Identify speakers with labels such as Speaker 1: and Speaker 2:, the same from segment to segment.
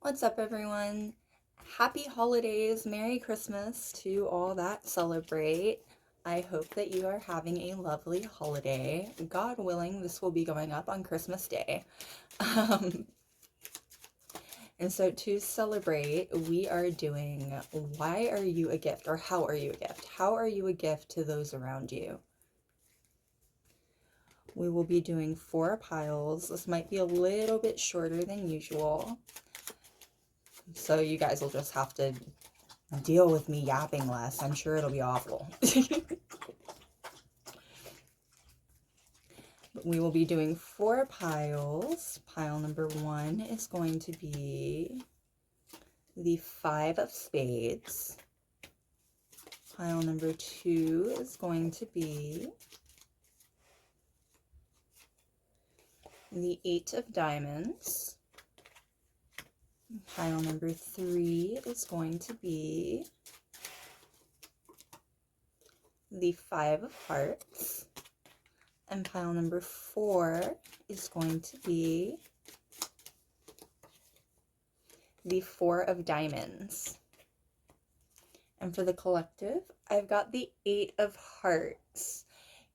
Speaker 1: What's up, everyone? Happy holidays, Merry Christmas to all that celebrate. I hope that you are having a lovely holiday. God willing, this will be going up on Christmas Day. Um, and so to celebrate, we are doing Why Are You a Gift? Or How Are You a Gift? How are you a gift to those around you? We will be doing 4 piles. This might be a little bit shorter than usual, so you guys will just have to deal with me yapping less. I'm sure it'll be awful. We will be doing 4 piles. Pile number 1 is going to be the 5 of spades. Pile number 2 is going to be the 8 of diamonds. Pile number 3 is going to be the 5 of hearts. And pile number 4 is going to be the 4 of diamonds. And for the collective, I've got the 8 of hearts.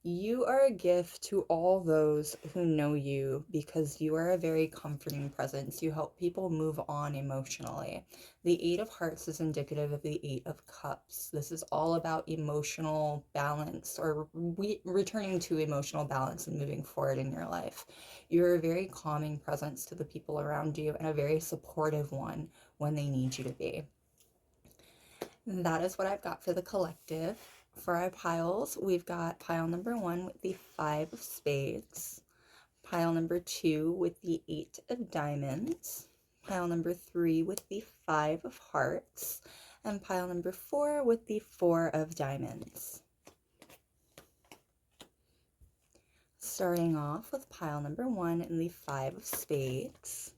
Speaker 1: You are a gift to all those who know you because you are a very comforting presence. You help people move on emotionally. The 8 of hearts is indicative of the 8 of cups. This is all about emotional balance, or returning to emotional balance and moving forward in your life. You're a very calming presence to the people around you and a very supportive one when they need you to be. That is what I've got for the collective. For our piles, we've got pile number 1 with the 5 of spades, pile number 2 with the 8 of diamonds, pile number 3 with the 5 of hearts, and pile number 4 with the 4 of diamonds. Starting off with pile number 1 and the 5 of spades.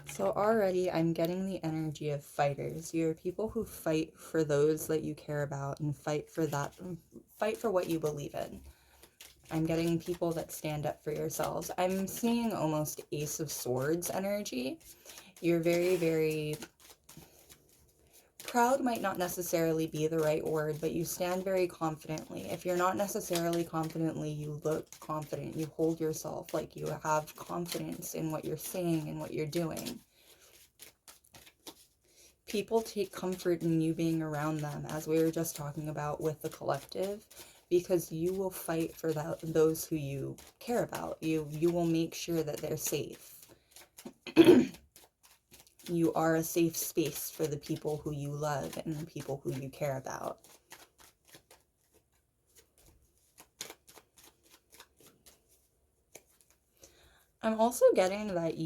Speaker 1: So already I'm getting the energy of fighters. You're people who fight for those that you care about and fight for what you believe in. I'm getting people that stand up for yourselves. I'm seeing almost Ace of Swords energy. You're very, very proud, might not necessarily be the right word, but you stand very confidently. If you're not necessarily confidently, you look confident. You hold yourself like you have confidence in what you're saying and what you're doing. People take comfort in you being around them, as we were just talking about with the collective, because you will fight for those who you care about. You will make sure that they're safe. You are a safe space for the people who you love and the people who you care about. I'm also getting that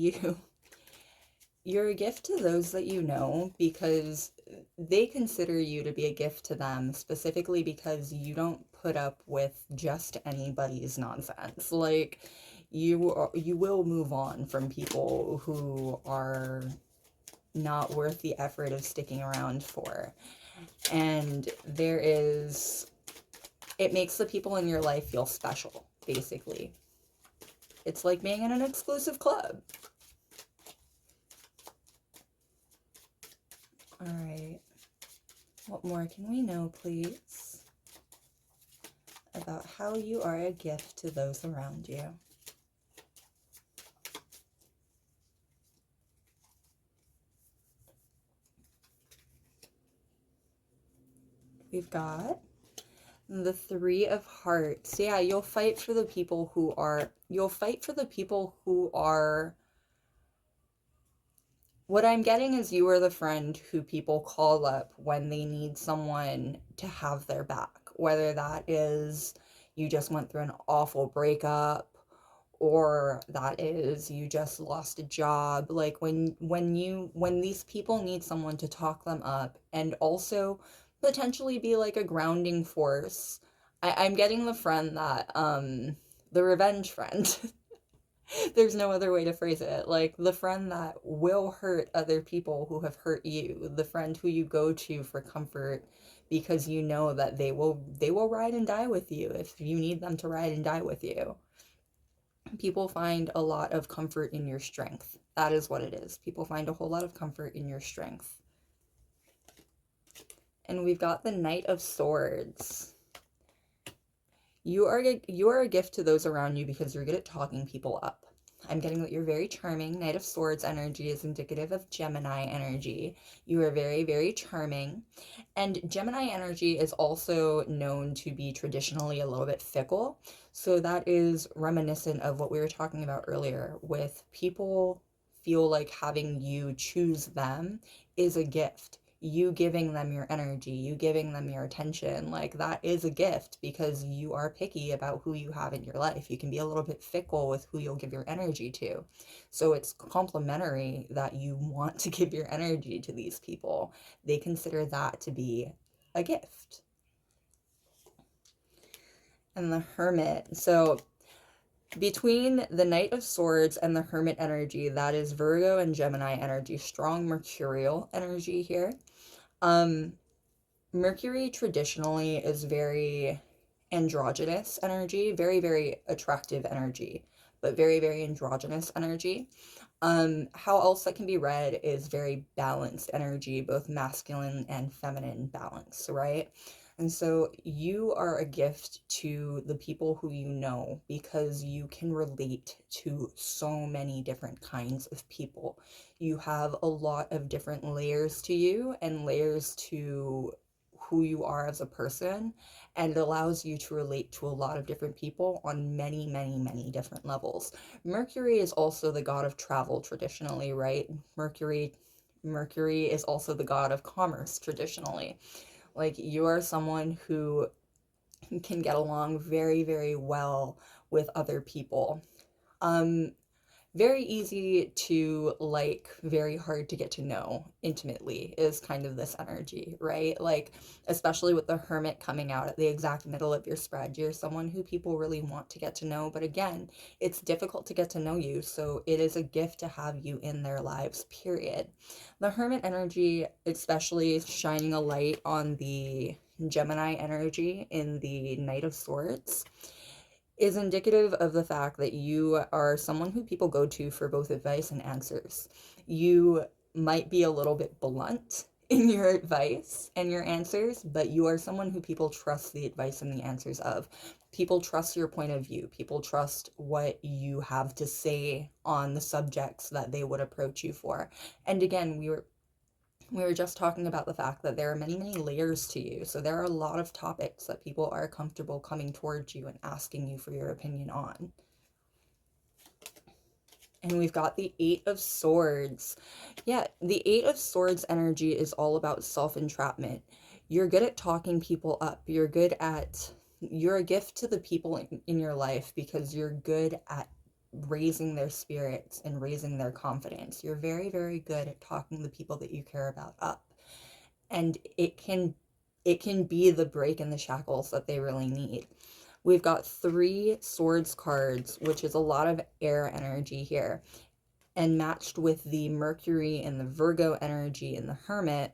Speaker 1: you're a gift to those that you know because they consider you to be a gift to them, specifically because you don't put up with just anybody's nonsense. Like, you will move on from people who are not worth the effort of sticking around for. And it makes the people in your life feel special, basically. It's like being in an exclusive club. All right. What more can we know, please, about how you are a gift to those around you? We've got the 3 of hearts. Yeah, you'll fight for the people who are, what I'm getting is you are the friend who people call up when they need someone to have their back, whether that is you just went through an awful breakup, or that is you just lost a job. Like, when these people need someone to talk them up and also potentially be like a grounding force. I'm getting the friend that the revenge friend. There's no other way to phrase it. Like, the friend that will hurt other people who have hurt you, the friend who you go to for comfort because you know that they will ride and die with you if you need them to ride and die with you. People find a lot of comfort in your strength. That is what it is. People find a whole lot of comfort in your strength. And we've got the Knight of Swords. You are a gift to those around you because you're good at talking people up. I'm getting that you're very charming. Knight of Swords energy is indicative of Gemini energy. You are very, very charming. And Gemini energy is also known to be traditionally a little bit fickle. So that is reminiscent of what we were talking about earlier with people feel like having you choose them is a gift. You giving them your energy, you giving them your attention, like that is a gift because you are picky about who you have in your life. You can be a little bit fickle with who you'll give your energy to. So it's complimentary that you want to give your energy to these people. They consider that to be a gift. And the Hermit. So between the Knight of Swords and the Hermit energy, that is Virgo and Gemini energy, strong mercurial energy here. Mercury traditionally is very androgynous energy, very, very attractive energy, but very, very androgynous energy. How else that can be read is very balanced energy, both masculine and feminine balance, right? And so you are a gift to the people who you know because you can relate to so many different kinds of people. You have a lot of different layers to you and layers to who you are as a person, and it allows you to relate to a lot of different people on many, many, many different levels. Mercury is also the god of travel traditionally, right? Mercury is also the god of commerce traditionally. Like you are someone who can get along very, very well with other people. Very easy to like, very hard to get to know intimately is kind of this energy, right? Like, especially with the Hermit coming out at the exact middle of your spread, you're someone who people really want to get to know. But again, it's difficult to get to know you, so it is a gift to have you in their lives, period. The Hermit energy, especially shining a light on the Gemini energy in the Knight of Swords, is indicative of the fact that you are someone who people go to for both advice and answers. You might be a little bit blunt in your advice and your answers, but you are someone who people trust the advice and the answers of. People trust your point of view. People trust what you have to say on the subjects that they would approach you for. And again, we were just talking about the fact that there are many, many layers to you. So there are a lot of topics that people are comfortable coming towards you and asking you for your opinion on. And we've got the Eight of Swords. Yeah, the Eight of Swords energy is all about self-entrapment. You're good at talking people up. You're a gift to the people in your life because you're good at raising their spirits and raising their confidence. You're very, very good at talking the people that you care about up. And it can be the break in the shackles that they really need. We've got 3 swords cards, which is a lot of air energy here. And matched with the Mercury and the Virgo energy in the Hermit,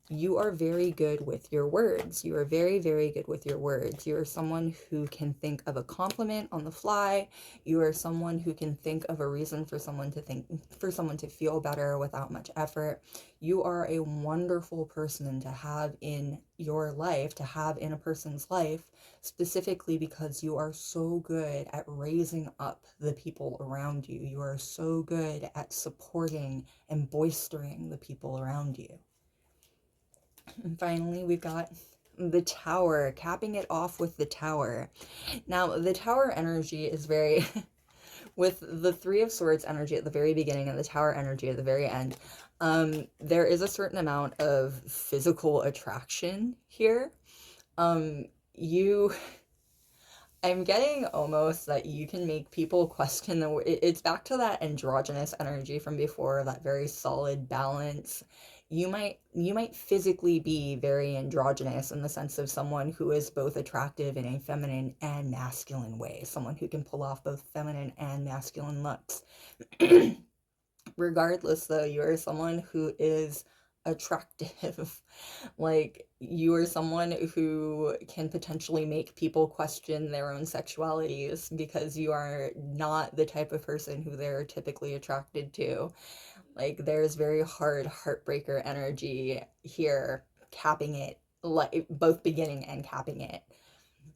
Speaker 1: you are very good with your words. You are very, very good with your words. You are someone who can think of a compliment on the fly. You are someone who can think of a reason for someone to feel better without much effort. You are a wonderful person to have in your life, to have in a person's life, specifically because you are so good at raising up the people around you. You are so good at supporting and bolstering the people around you. And finally, we've got the Tower, capping it off with the Tower. Now, the Tower energy is very, with the 3 of Swords energy at the very beginning and the Tower energy at the very end, there is a certain amount of physical attraction here. I'm getting almost that you can make people question it's back to that androgynous energy from before, that very solid balance. You might physically be very androgynous in the sense of someone who is both attractive in a feminine and masculine way, someone who can pull off both feminine and masculine looks. Regardless, though, you are someone who is attractive. Like, you are someone who can potentially make people question their own sexualities because you are not the type of person who they're typically attracted to. Like, there's very hard heartbreaker energy here, capping it, like both beginning and capping it.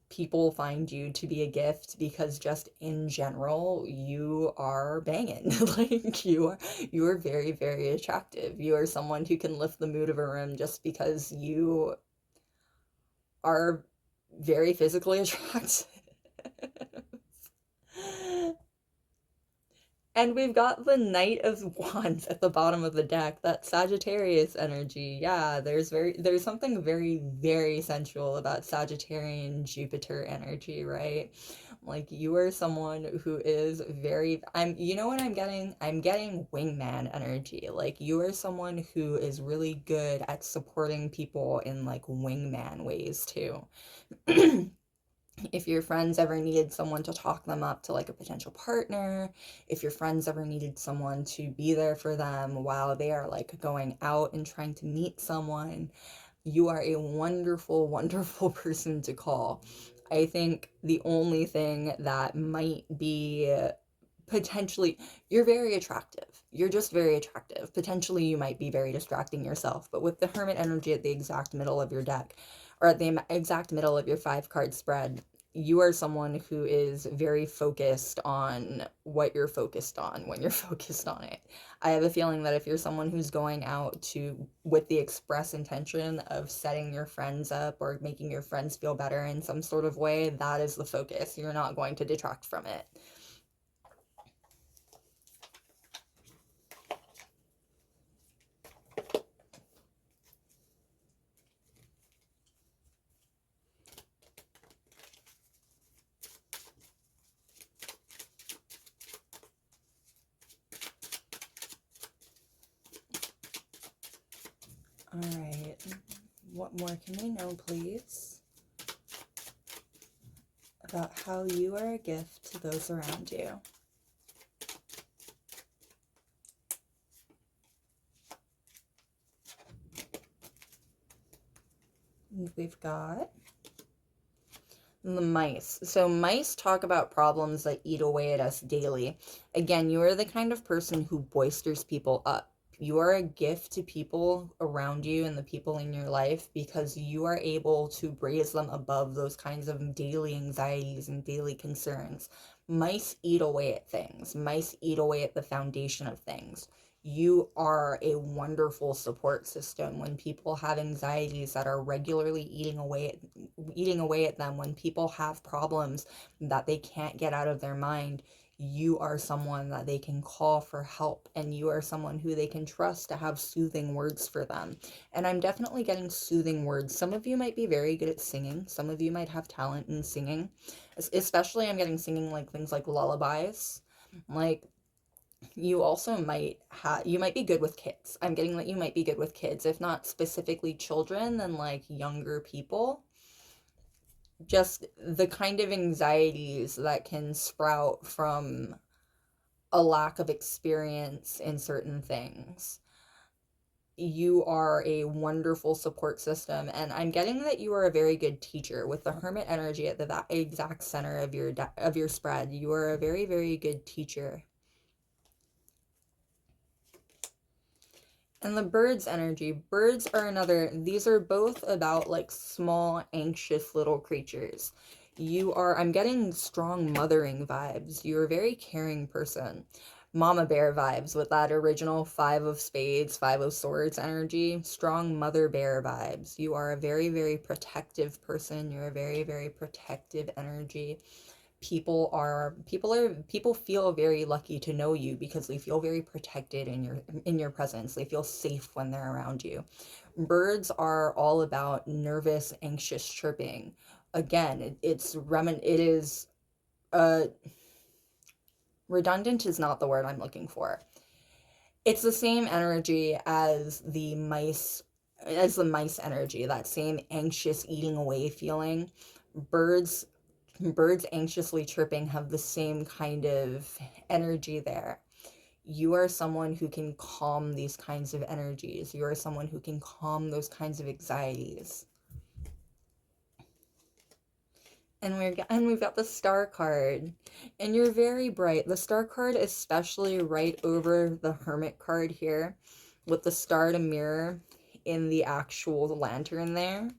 Speaker 1: People find you to be a gift because just in general you are banging. Like, you are very, very attractive. You are someone who can lift the mood of a room just because you are very physically attractive. And we've got the Knight of Wands at the bottom of the deck, that Sagittarius energy. Yeah, there's something very, very sensual about Sagittarian Jupiter energy, right? Like, you are someone who is very, you know what I'm getting? I'm getting wingman energy. Like, you are someone who is really good at supporting people in like wingman ways too. If your friends ever needed someone to talk them up to like a potential partner, if your friends ever needed someone to be there for them while they are like going out and trying to meet someone, you are a wonderful, wonderful person to call. I think the only thing that might be potentially, you're very attractive. You're just very attractive. Potentially, you might be very distracting yourself, but with the Hermit energy at the exact middle of your deck, or at the exact middle of your 5 card spread, you are someone who is very focused on what you're focused on when you're focused on it. I have a feeling that if you're someone who's going out to with the express intention of setting your friends up or making your friends feel better in some sort of way, that is the focus. You're not going to detract from it. All right, what more can we know, please, about how you are a gift to those around you? And we've got the mice. So mice talk about problems that eat away at us daily. Again, you are the kind of person who boisters people up. You are a gift to people around you and the people in your life because you are able to raise them above those kinds of daily anxieties and daily concerns. Mice eat away at things. Mice eat away at the foundation of things. You are a wonderful support system when people have anxieties that are regularly eating away at them, when people have problems that they can't get out of their mind. You are someone that they can call for help, and you are someone who they can trust to have soothing words for them. And I'm definitely getting soothing words. Some of you might be very good at singing. Some of you might have talent in singing. Especially I'm getting singing like things like lullabies. Like, you might be good with kids. I'm getting that you might be good with kids, if not specifically children, then like younger people. Just the kind of anxieties that can sprout from a lack of experience in certain things. You are a wonderful support system, and I'm getting that you are a very good teacher with the Hermit energy at the exact center of your spread. You are a very, very good teacher. And the birds energy. Birds are these are both about like small, anxious little creatures. I'm getting strong mothering vibes. You're a very caring person. Mama bear vibes with that original 5 of spades, 5 of swords energy. Strong mother bear vibes. You are a very, very protective person. You're a very, very protective energy. People feel very lucky to know you because they feel very protected in your presence. They feel safe when they're around you. Birds are all about nervous, anxious chirping. Again, it is redundant is not the word I'm looking for. It's the same energy as the mice energy, that same anxious eating away feeling. Birds anxiously chirping have the same kind of energy there. You are someone who can calm these kinds of energies. You are someone who can calm those kinds of anxieties. And we've got the Star card. And you're very bright. The Star card, especially right over the Hermit card here, with the star to mirror in the actual lantern there.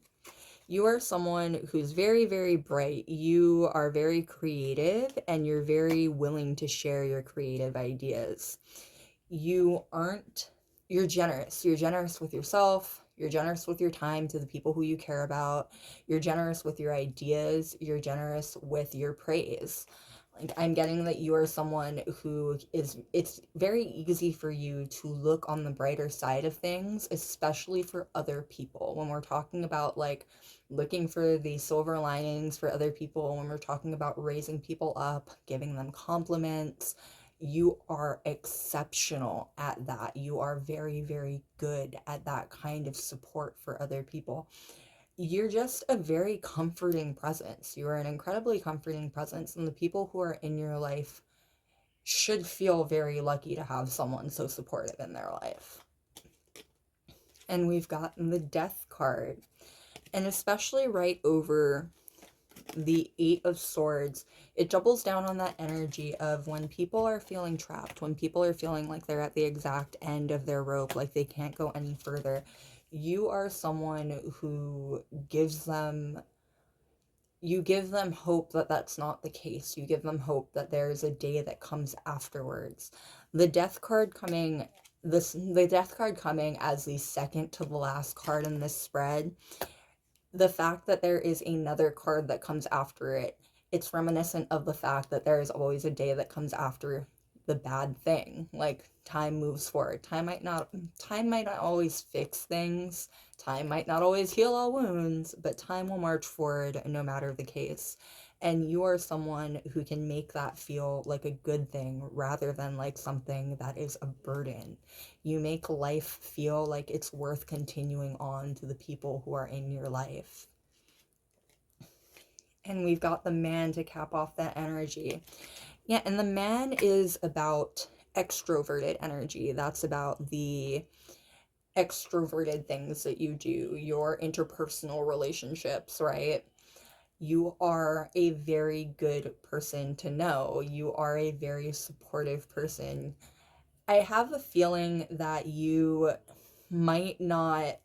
Speaker 1: You are someone who's very, very bright. You are very creative, and you're very willing to share your creative ideas. You're generous. You're generous with yourself. You're generous with your time to the people who you care about. You're generous with your ideas. You're generous with your praise. Like, I'm getting that you are someone who it's very easy for you to look on the brighter side of things, especially for other people. When we're talking about like looking for the silver linings for other people, when we're talking about raising people up, giving them compliments, you are exceptional at that. You are very, very good at that kind of support for other people. You're just a very comforting presence. You are an incredibly comforting presence, and the people who are in your life should feel very lucky to have someone so supportive in their life. And we've gotten the Death card, and especially right over the Eight of Swords, it doubles down on that energy of when people are feeling trapped, when people are feeling like they're at the exact end of their rope, like they can't go any further. You are someone who gives them hope that that's not the case. You give them hope that there's a day that comes afterwards. The Death card coming as the second to the last card in this spread, the fact that there is another card that comes after it, it's reminiscent of the fact that there is always a day that comes after the bad thing. Like, time moves forward. Time might not always fix things. Time might not always heal all wounds, but time will march forward no matter the case. And you are someone who can make that feel like a good thing rather than like something that is a burden. You make life feel like it's worth continuing on to the people who are in your life. And we've got the Man to cap off that energy. Yeah, and the Man is about extroverted energy. That's about the extroverted things that you do, your interpersonal relationships, right? You are a very good person to know. You are a very supportive person. I have a feeling that you might not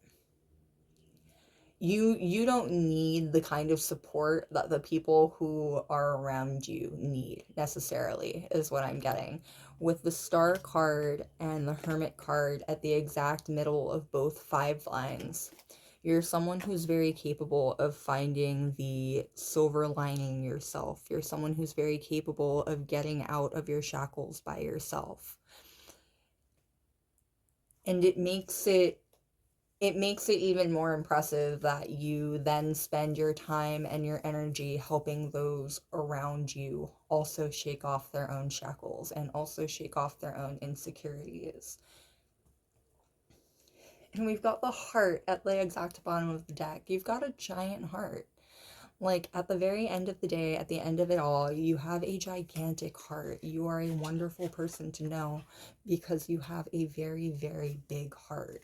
Speaker 1: you don't need the kind of support that the people who are around you need necessarily, is what I'm getting. With the Star card and the Hermit card at the exact middle of both 5 lines, you're someone who's very capable of finding the silver lining yourself. You're someone who's very capable of getting out of your shackles by yourself. And it makes it even more impressive that you then spend your time and your energy helping those around you also shake off their own shackles and also shake off their own insecurities. And we've got the Heart at the exact bottom of the deck. You've got a giant heart. Like, at the very end of the day, at the end of it all, you have a gigantic heart. You are a wonderful person to know because you have a very, very big heart.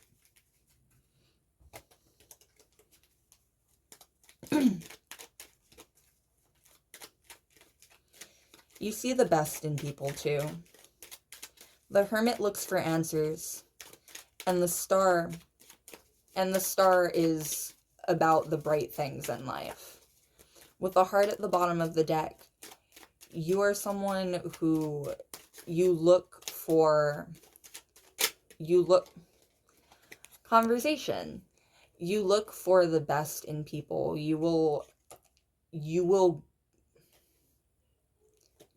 Speaker 1: You see the best in people too. The Hermit looks for answers, and the Star is about the bright things in life. With the Heart at the bottom of the deck, you are someone who conversation. You look for the best in people. You will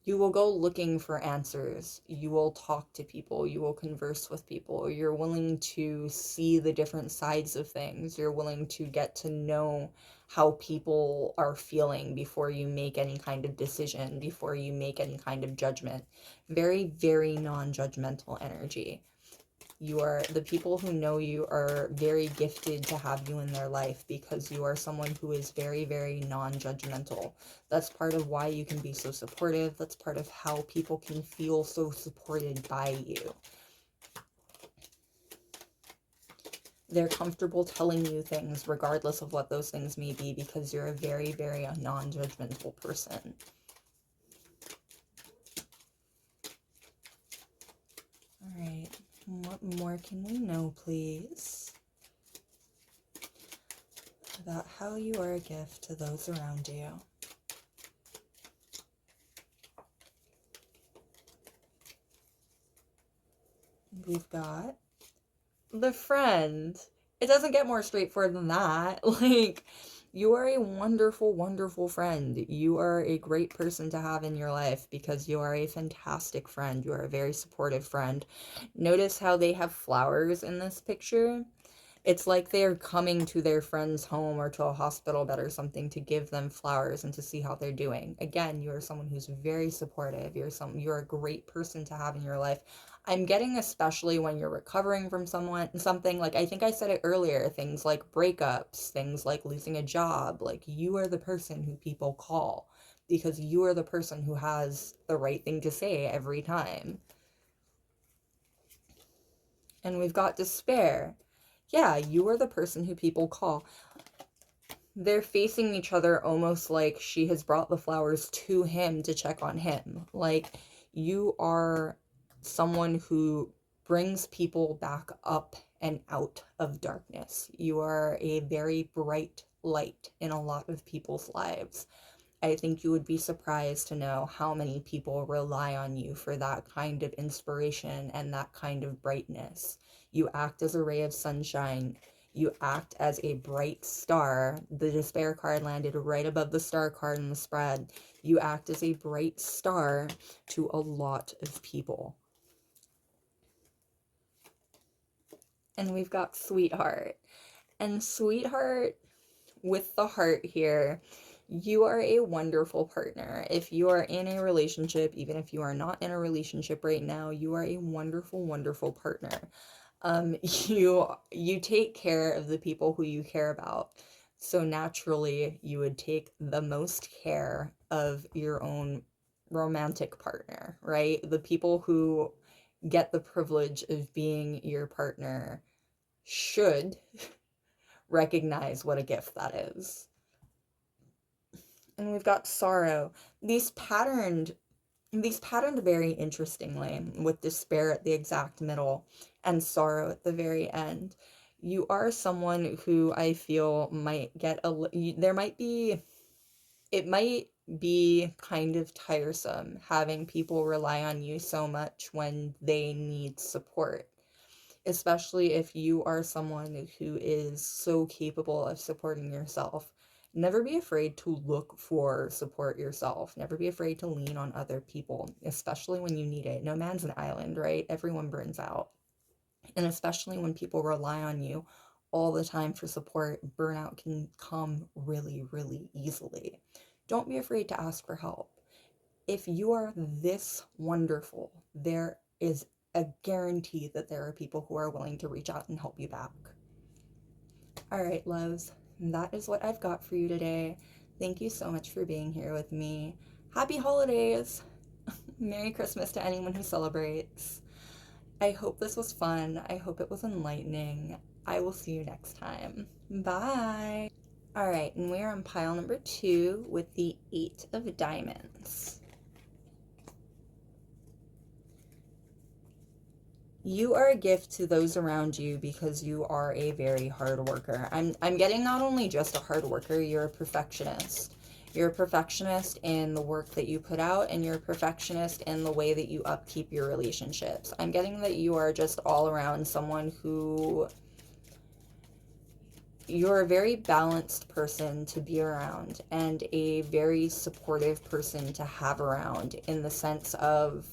Speaker 1: go looking for answers. You will talk to people. You will converse with people. You're willing to see the different sides of things. You're willing to get to know how people are feeling before you make any kind of decision, before you make any kind of judgment. Very, very non-judgmental energy. The people who know you are very gifted to have you in their life because you are someone who is very, very non-judgmental. That's part of why you can be so supportive. That's part of how people can feel so supported by you. They're comfortable telling you things regardless of what those things may be because you're a very, very non-judgmental person. All right, what more can we know, please, about how you are a gift to those around you? We've got the friend. It doesn't get more straightforward than that. Like, you are a wonderful, wonderful friend. You are a great person to have in your life because you are a fantastic friend. You are a very supportive friend. Notice how they have flowers in this picture? It's like they're coming to their friend's home or to a hospital bed or something to give them flowers and to see how they're doing. Again, you are someone who's very supportive. You're a great person to have in your life. I'm getting, especially when you're recovering from something, like I think I said it earlier, things like breakups, things like losing a job, like you are the person who people call because you are the person who has the right thing to say every time. And we've got despair. Yeah, you are the person who people call. They're facing each other almost like she has brought the flowers to him to check on him. Like, you are someone who brings people back up and out of darkness. You are a very bright light in a lot of people's lives. I think you would be surprised to know how many people rely on you for that kind of inspiration and that kind of brightness. You act as a ray of sunshine. You act as a bright star. The despair card landed right above the star card in the spread. You act as a bright star to a lot of people. And we've got sweetheart. And sweetheart, with the heart here, you are a wonderful partner. If you are in a relationship, even if you are not in a relationship right now, you are a wonderful, wonderful partner. You take care of the people who you care about. So naturally, you would take the most care of your own romantic partner, right? The people who get the privilege of being your partner should recognize what a gift that is. And we've got sorrow. These patterned very interestingly with despair at the exact middle and sorrow at the very end. You are someone who I feel might get it might be kind of tiresome having people rely on you so much when they need support, especially if you are someone who is so capable of supporting yourself. Never be afraid to look for support yourself. Never be afraid to lean on other people, especially when you need it. No man's an island, right? Everyone burns out. And especially when people rely on you all the time for support, burnout can come really, really easily. Don't be afraid to ask for help. If you are this wonderful, there is a guarantee that there are people who are willing to reach out and help you back. All right, loves, that is what I've got for you today. Thank you so much for being here with me. Happy holidays! Merry Christmas to anyone who celebrates. I hope this was fun. I hope it was enlightening. I will see you next time. Bye! All right, and we are on pile number 2 with the 8 of Diamonds. You are a gift to those around you because you are a very hard worker. I'm getting not only just a hard worker, you're a perfectionist. You're a perfectionist in the work that you put out, and you're a perfectionist in the way that you upkeep your relationships. I'm getting that you are just all around someone who... You're a very balanced person to be around and a very supportive person to have around, in the sense of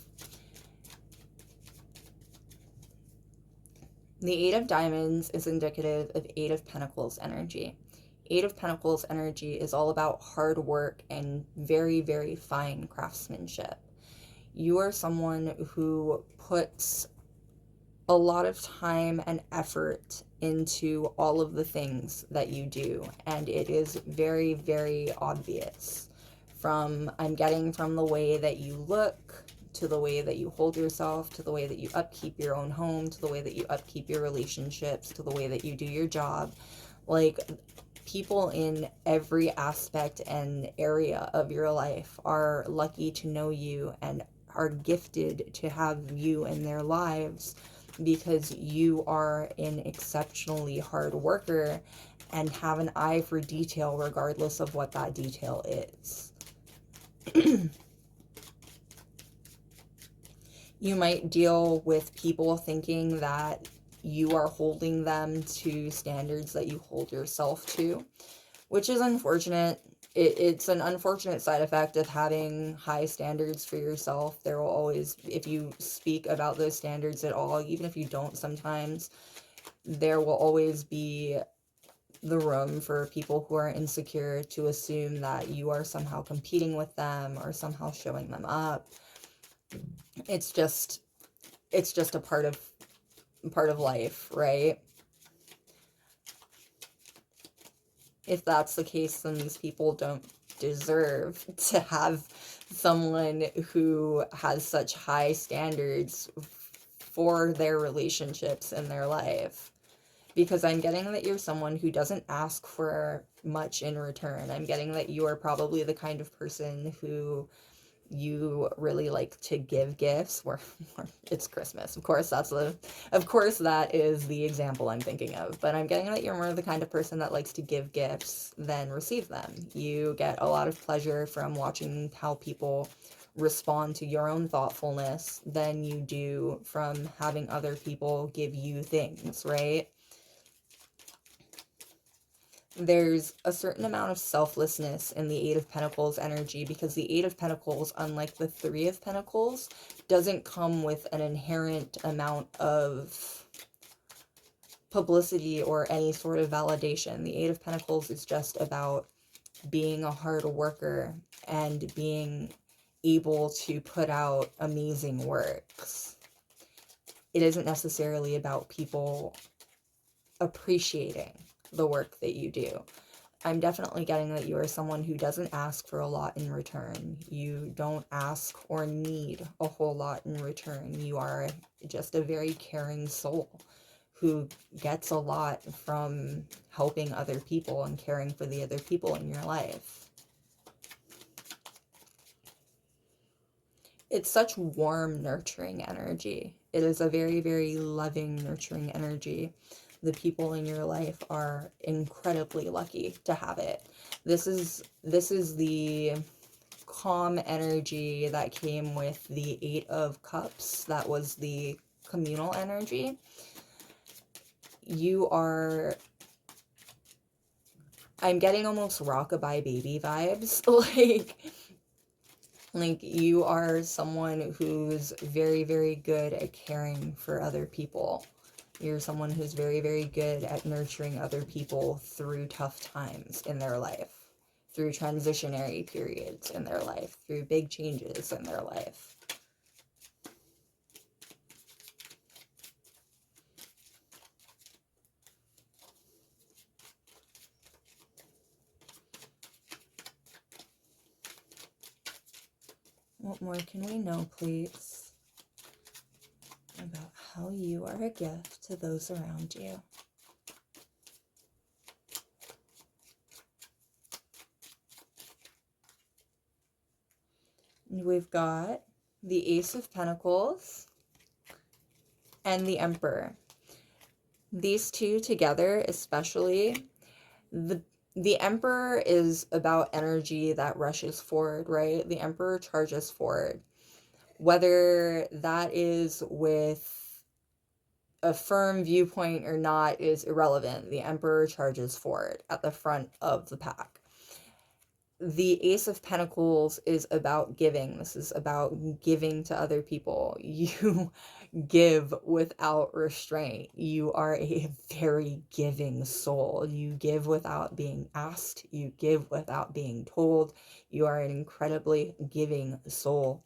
Speaker 1: the 8 of Diamonds is indicative of 8 of Pentacles energy. 8 of Pentacles energy is all about hard work and very, very fine craftsmanship. You are someone who puts a lot of time and effort into all of the things that you do, and it is very, very obvious. I'm getting from the way that you look, to the way that you hold yourself, to the way that you upkeep your own home, to the way that you upkeep your relationships, to the way that you do your job. Like, people in every aspect and area of your life are lucky to know you and are gifted to have you in their lives, because you are an exceptionally hard worker and have an eye for detail regardless of what that detail is. You might deal with people thinking that you are holding them to standards that you hold yourself to, which is unfortunate. It's an unfortunate side effect of having high standards for yourself. There will always, if you speak about those standards at all, even if you don't sometimes, there will always be the room for people who are insecure to assume that you are somehow competing with them or somehow showing them up. It's just a part of life, right? If that's the case, then these people don't deserve to have someone who has such high standards for their relationships in their life. Because I'm getting that you're someone who doesn't ask for much in return. I'm getting that you are probably the kind of person who you really like to give gifts, or it's Christmas. Of course that is the example I'm thinking of, but I'm getting that you're more the kind of person that likes to give gifts than receive them. You get a lot of pleasure from watching how people respond to your own thoughtfulness than you do from having other people give you things, right? There's a certain amount of selflessness in the Eight of Pentacles energy, because the Eight of Pentacles, unlike the Three of Pentacles, doesn't come with an inherent amount of publicity or any sort of validation. The Eight of Pentacles is just about being a hard worker and being able to put out amazing works. It isn't necessarily about people appreciating the work that you do. I'm definitely getting that you are someone who doesn't ask for a lot in return. You don't ask or need a whole lot in return. You are just a very caring soul who gets a lot from helping other people and caring for the other people in your life. It's such warm, nurturing energy. It is a very, very loving, nurturing energy. The people in your life are incredibly lucky to have it. This is the calm energy that came with the Eight of Cups. That was the communal energy. I'm getting almost rockabye baby vibes. Like you are someone who's very, very good at caring for other people. You're someone who's very, very good at nurturing other people through tough times in their life, through transitionary periods in their life, through big changes in their life. What more can we know, please, about how you are a gift to those around you? And we've got the Ace of Pentacles and the Emperor. These two together, especially, the Emperor is about energy that rushes forward, right? The Emperor charges forward. Whether that is with a firm viewpoint or not is irrelevant. The Emperor charges forward at the front of the pack. The Ace of Pentacles is about giving. This is about giving to other people. You give without restraint. You are a very giving soul. You give without being asked. You give without being told. You are an incredibly giving soul.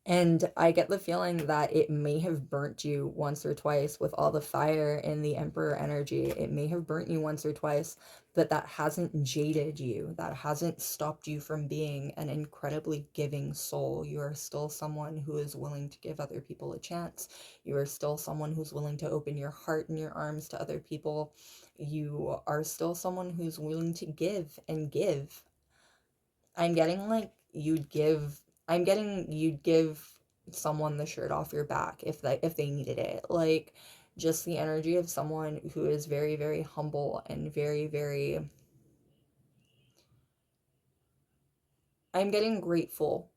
Speaker 1: And I get the feeling that it may have burnt you once or twice with all the fire in the Emperor energy. It may have burnt you once or twice, but that hasn't jaded you. That hasn't stopped you from being an incredibly giving soul. You are still someone who is willing to give other people a chance. You are still someone who's willing to open your heart and your arms to other people. You are still someone who's willing to give and give. I'm getting like you'd give someone the shirt off your back if they needed it. Like just the energy of someone who is very, very humble and very, very I'm getting grateful.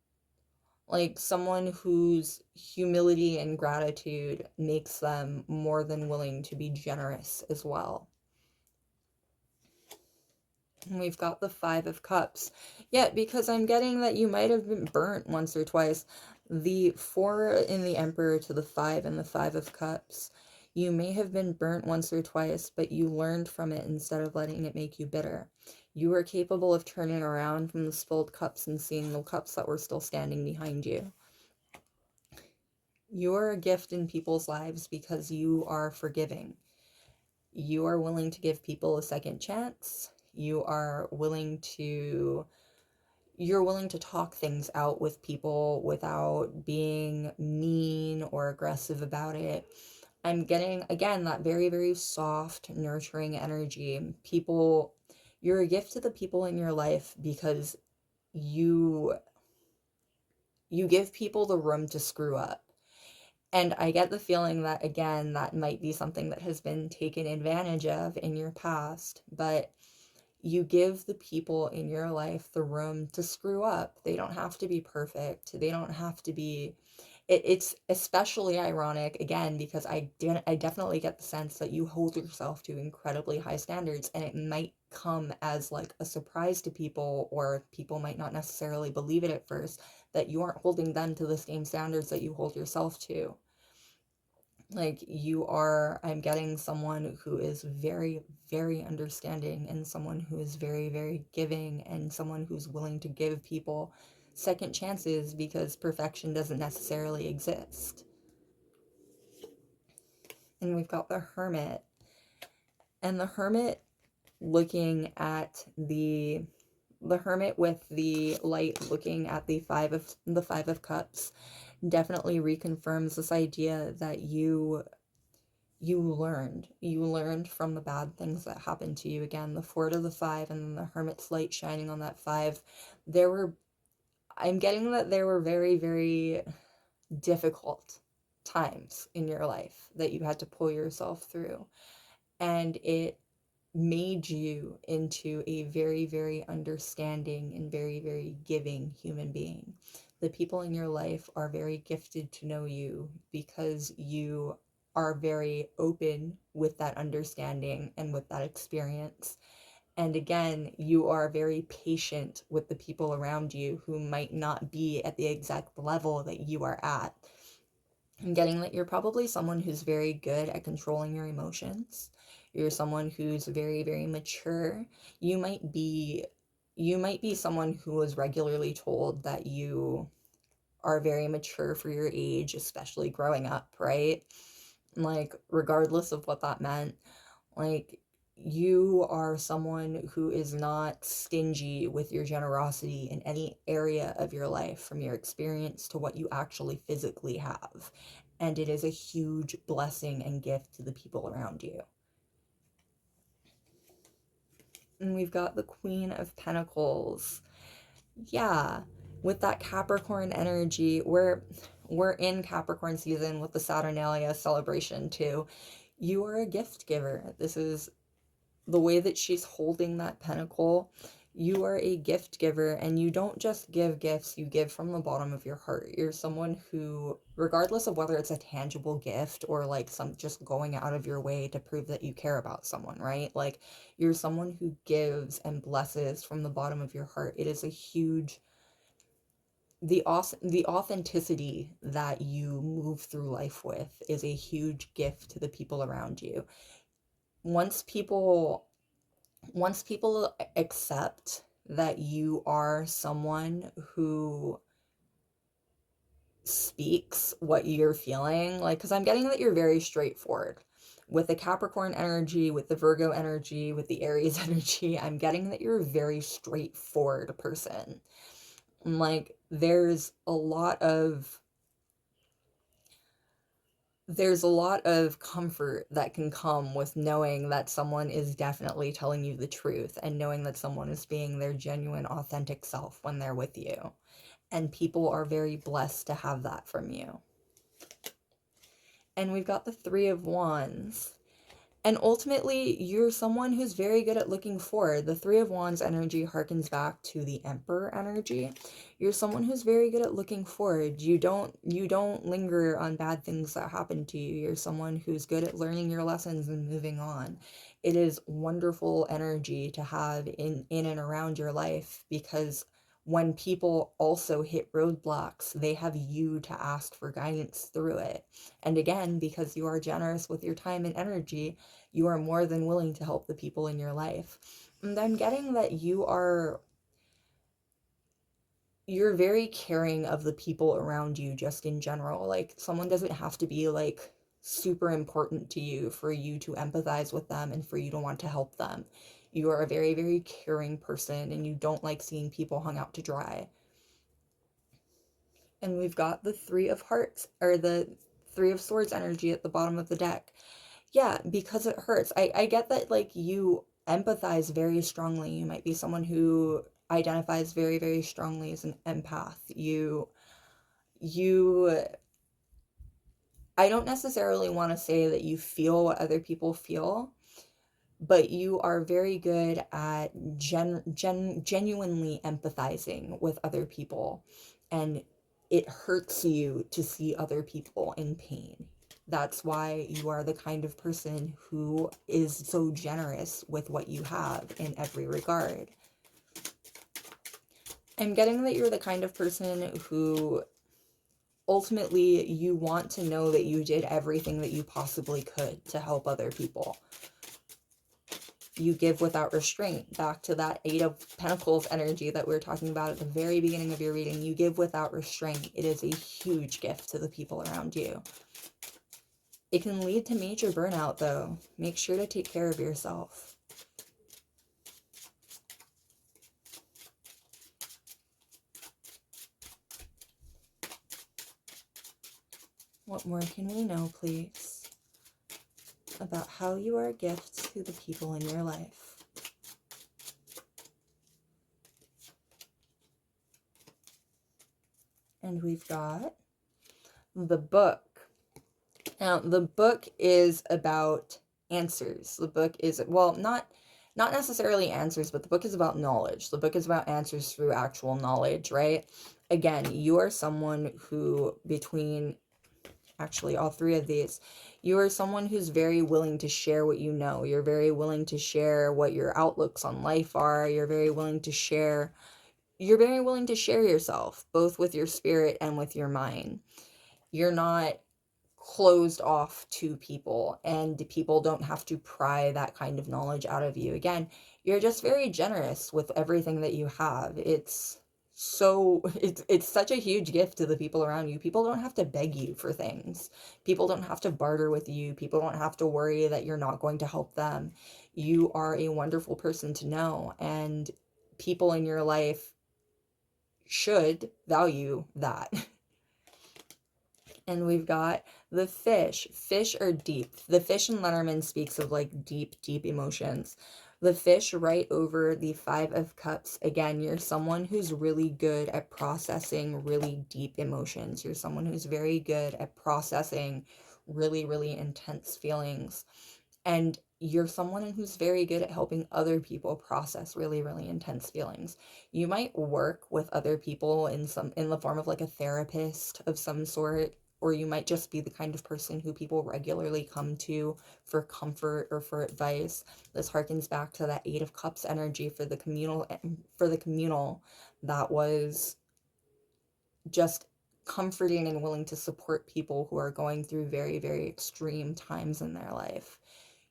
Speaker 1: Like someone whose humility and gratitude makes them more than willing to be generous as well. And we've got the Five of Cups. Yeah, because I'm getting that you might have been burnt once or twice. The Four in the Emperor to the Five and the Five of Cups. You may have been burnt once or twice, but you learned from it instead of letting it make you bitter. You were capable of turning around from the spilled cups and seeing the cups that were still standing behind you. You are a gift in people's lives because you are forgiving. You are willing to give people a second chance. You're willing to talk things out with people without being mean or aggressive about it. I'm getting, again, that very, very soft, nurturing energy. You're a gift to the people in your life because you you give people the room to screw up. And I get the feeling that, again, that might be something that has been taken advantage of in your past, but you give the people in your life the room to screw up. They don't have to be perfect. They don't have to be. It's especially ironic, again, because I definitely get the sense that you hold yourself to incredibly high standards, and it might come as like a surprise to people, or people might not necessarily believe it at first, that you aren't holding them to the same standards that you hold yourself to. Like I'm getting someone who is very, very understanding, and someone who is very, very giving, and someone who's willing to give people second chances because perfection doesn't necessarily exist. And we've got the Hermit. And the Hermit looking at the Hermit with the light looking at the Five of Cups definitely reconfirms this idea that you learned from the bad things that happened to you. Again, the Four to the Five and then the Hermit's light shining on that Five. I'm getting that there were very, very difficult times in your life that you had to pull yourself through, and it made you into a very, very understanding and very, very giving human being. The people in your life are very gifted to know you because you are very open with that understanding and with that experience. And again, you are very patient with the people around you who might not be at the exact level that you are at. I'm getting that you're probably someone who's very good at controlling your emotions. You're someone who's very, very mature. You might be someone who was regularly told that you are very mature for your age, especially growing up, right? Like regardless of what that meant, like you are someone who is not stingy with your generosity in any area of your life, from your experience to what you actually physically have. And it is a huge blessing and gift to the people around you. And we've got the Queen of Pentacles. Yeah, with that Capricorn energy, we're in Capricorn season with the Saturnalia celebration too. You are a gift giver. This is the way that she's holding that pentacle. You are a gift giver, and you don't just give gifts, you give from the bottom of your heart. You're someone who, regardless of whether it's a tangible gift or like some just going out of your way to prove that you care about someone, right? Like you're someone who gives and blesses from the bottom of your heart. It is a huge the authenticity that you move through life with is a huge gift to the people around you. Once people once people accept that you are someone who speaks what you're feeling. Like, because I'm getting that you're very straightforward. With the Capricorn energy, with the Virgo energy, with the Aries energy, I'm getting that you're a very straightforward person. Like, there's a lot of comfort that can come with knowing that someone is definitely telling you the truth, and knowing that someone is being their genuine, authentic self when they're with you. And people are very blessed to have that from you. And we've got the Three of Wands. And ultimately, you're someone who's very good at looking forward. The Three of Wands energy harkens back to the Emperor energy. You're someone who's very good at looking forward. You don't linger on bad things that happen to you. You're someone who's good at learning your lessons and moving on. It is wonderful energy to have in and around your life, because when people also hit roadblocks, they have you to ask for guidance through it. And again, because you are generous with your time and energy, you are more than willing to help the people in your life. And I'm getting that you're very caring of the people around you just in general. Like, someone doesn't have to be like super important to you for you to empathize with them and for you to want to help them. You are a very, very caring person, and you don't like seeing people hung out to dry. And we've got the Three of Hearts, or the Three of Swords energy at the bottom of the deck. Yeah, because it hurts. I get that, like, you empathize very strongly. You might be someone who identifies very, very strongly as an empath. You I don't necessarily want to say that you feel what other people feel, but you are very good at genuinely empathizing with other people, and it hurts you to see other people in pain. That's why you are the kind of person who is so generous with what you have in every regard. I'm getting that you're the kind of person who ultimately you want to know that you did everything that you possibly could to help other people. You give without restraint. Back to that Eight of Pentacles energy that we were talking about at the very beginning of your reading. You give without restraint. It is a huge gift to the people around you. It can lead to major burnout, though. Make sure to take care of yourself. What more can we know, please, about how you are a gift to the people in your life? And we've got the book. Now, the book is about answers. The book is, well, not necessarily answers, but the book is about knowledge. The book is about answers through actual knowledge, right? Again, you are someone who, between actually all three of these, you are someone who's very willing to share what you know. You're very willing to share what your outlooks on life are. You're very willing to share yourself, both with your spirit and with your mind. You're not closed off to people, and people don't have to pry that kind of knowledge out of you. Again, you're just very generous with everything that you have. It's such a huge gift to the people around you. People don't have to beg you for things. People don't have to barter with you. People don't have to worry that you're not going to help them. You are a wonderful person to know, and people in your life should value that. And we've got the fish. Fish are deep. The fish in Lenormand speaks of like deep, deep emotions. The fish right over the Five of Cups. Again, you're someone who's really good at processing really deep emotions. You're someone who's very good at processing really, really intense feelings. And you're someone who's very good at helping other people process really, really intense feelings. You might work with other people in the form of like a therapist of some sort, or you might just be the kind of person who people regularly come to for comfort or for advice. This harkens back to that Eight of Cups energy for the communal that was just comforting and willing to support people who are going through very, very extreme times in their life.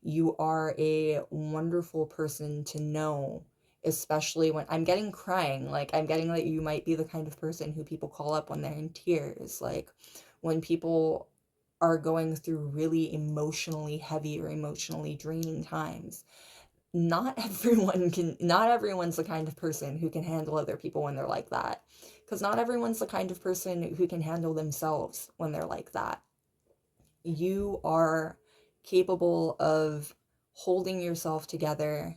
Speaker 1: You are a wonderful person to know especially when I'm getting crying. Like, I'm getting that you might be the kind of person who people call up when they're in tears. Like, when people are going through really emotionally heavy or emotionally draining times. Not everyone's the kind of person who can handle other people when they're like that. Because not everyone's the kind of person who can handle themselves when they're like that. You are capable of holding yourself together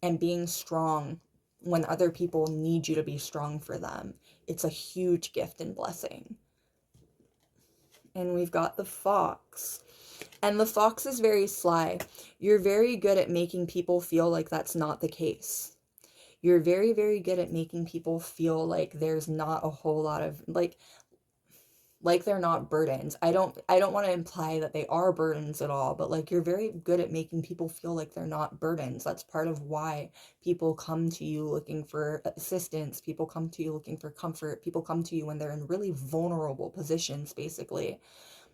Speaker 1: and being strong when other people need you to be strong for them. It's a huge gift and blessing. And we've got the fox. And the fox is very sly. You're very good at making people feel like that's not the case. You're very, very good at making people feel like there's not a whole lot of, like they're not burdens. I don't want to imply that they are burdens at all, but like, you're very good at making people feel like they're not burdens. That's part of why people come to you looking for assistance. People come to you looking for comfort. People come to you when they're in really vulnerable positions, basically,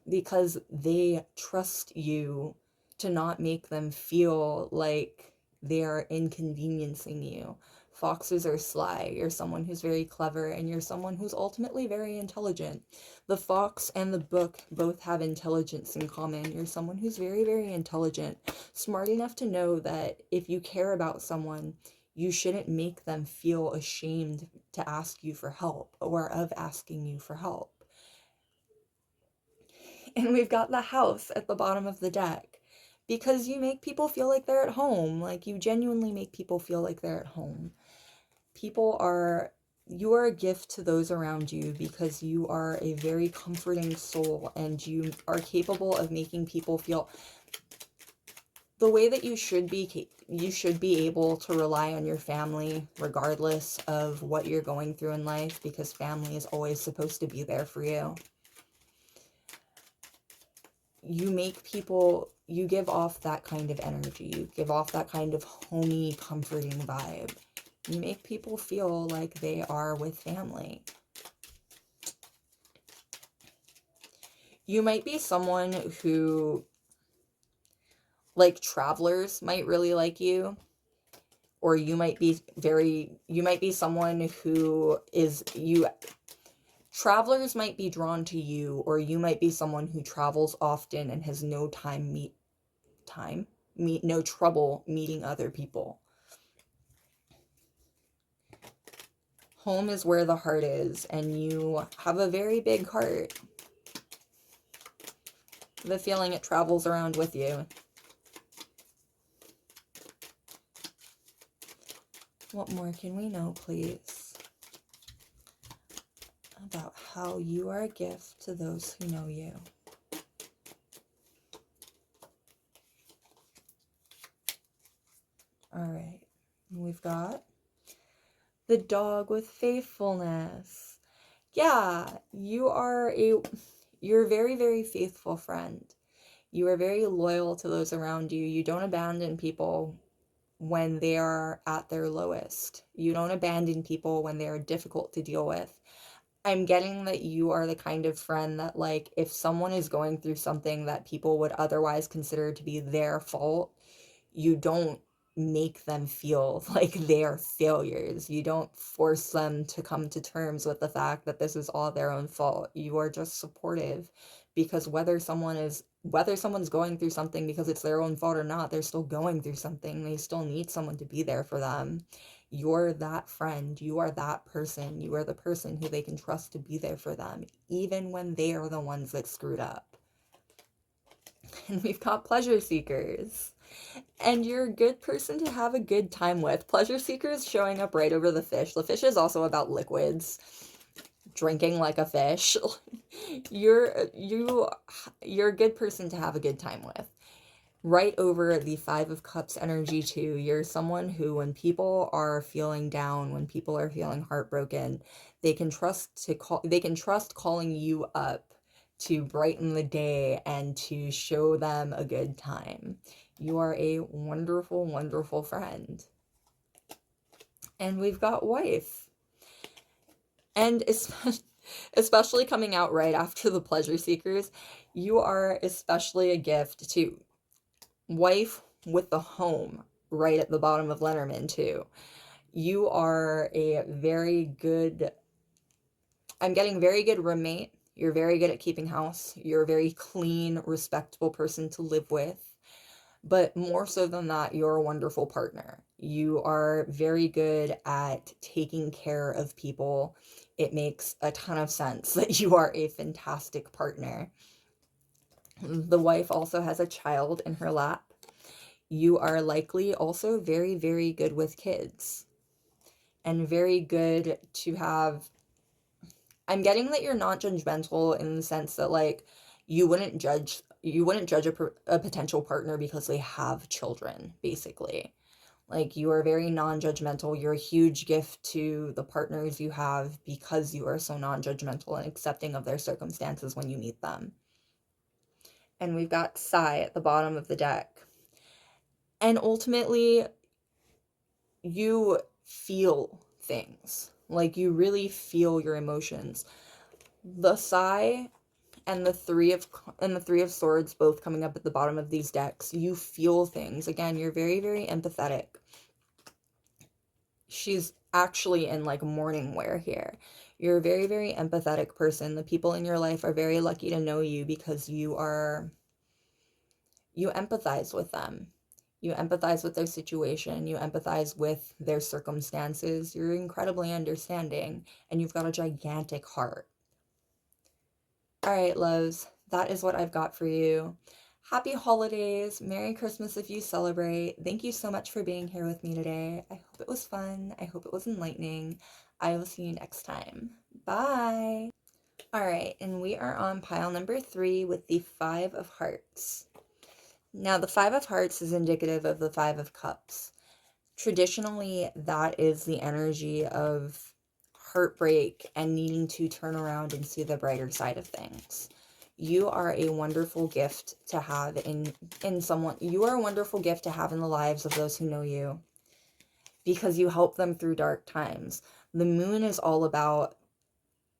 Speaker 1: because they trust you to not make them feel like they're inconveniencing you. Foxes are sly. You're someone who's very clever, and you're someone who's ultimately very intelligent. The fox and the book both have intelligence in common. You're someone who's very, very intelligent, smart enough to know that if you care about someone, you shouldn't make them feel ashamed to ask you for help or of asking you for help. And we've got the house at the bottom of the deck, because you make people feel like they're at home. Like, you genuinely make people feel like they're at home. You are a gift to those around you because you are a very comforting soul, and you are capable of making people feel the way that you should be. You should be able to rely on your family regardless of what you're going through in life, because family is always supposed to be there for you. You give off that kind of energy. You give off that kind of homey, comforting vibe. You make people feel like they are with family. You might be someone who, like, travelers might really like you. Or you might be someone who travelers might be drawn to you, or you might be someone who travels often and has no trouble meeting other people. Home is where the heart is, and you have a very big heart. The feeling it travels around with you. What more can we know, please, about how you are a gift to those who know you? All right, we've got the dog with faithfulness. Yeah, you're a very, very faithful friend. You are very loyal to those around you. You don't abandon people when they are at their lowest. You don't abandon people when they are difficult to deal with. I'm getting that you are the kind of friend that, like, if someone is going through something that people would otherwise consider to be their fault, you don't make them feel like they're failures. You don't force them to come to terms with the fact that this is all their own fault. You are just supportive, because whether someone's going through something because it's their own fault or not, they're still going through something. They still need someone to be there for them. You're that friend. You are that person. You are the person who they can trust to be there for them, even when they are the ones that screwed up. And we've got pleasure seekers. And you're a good person to have a good time with. Pleasure seekers showing up right over the fish. The fish is also about liquids. Drinking like a fish. You're a good person to have a good time with. Right over the 5 of Cups energy too. You're someone who, when people are feeling down, when people are feeling heartbroken, they can trust calling you up to brighten the day and to show them a good time. You are a wonderful, wonderful friend. And we've got wife. And especially coming out right after the pleasure seekers, you are especially a gift to wife with the home right at the bottom of Lenormand too. You are a very good, I'm getting very good roommate. You're very good at keeping house. You're a very clean, respectable person to live with. But more so than that, you're a wonderful partner. You are very good at taking care of people. It makes a ton of sense that you are a fantastic partner. The wife also has a child in her lap. You are likely also very, very good with kids and very good to have. I'm getting that you're not judgmental in the sense that, like, you wouldn't judge a potential partner because they have children, basically. Like, you are very non-judgmental. You're a huge gift to the partners you have because you are so non-judgmental and accepting of their circumstances when you meet them. And we've got Sai at the bottom of the deck. And ultimately, you feel things. Like, you really feel your emotions. The Sai and the three of swords both coming up at the bottom of these decks, you feel things. Again, you're very, very empathetic. She's actually in like mourning wear here. You're a very, very empathetic person. The people in your life are very lucky to know you because you empathize with them. You empathize with their situation. You empathize with their circumstances. You're incredibly understanding, and you've got a gigantic heart. All right, loves, that is what I've got for you. Happy holidays. Merry Christmas if you celebrate. Thank you so much for being here with me today. I hope it was fun. I hope it was enlightening. I will see you next time. Bye. All right, and we are on pile number 3 with the 5 of Hearts. Now, the 5 of Hearts is indicative of the 5 of Cups. Traditionally, that is the energy of heartbreak and needing to turn around and see the brighter side of things. You are a wonderful gift to have in someone. You are a wonderful gift to have in the lives of those who know you because you help them through dark times. The moon is all about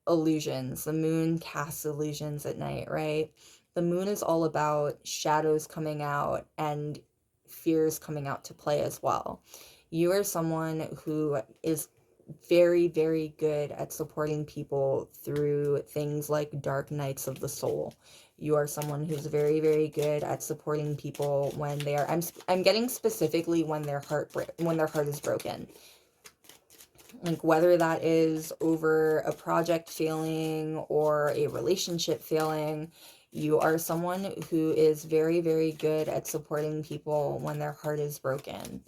Speaker 1: illusions. The moon casts illusions at night, right? The moon is all about shadows coming out and fears coming out to play as well. You are someone who is very, very good at supporting people through things like dark nights of the soul. You are someone who's very, very good at supporting people when they are, I'm getting specifically when their heart is broken. Like, whether that is over a project failing or a relationship failing, you are someone who is very, very good at supporting people when their heart is broken.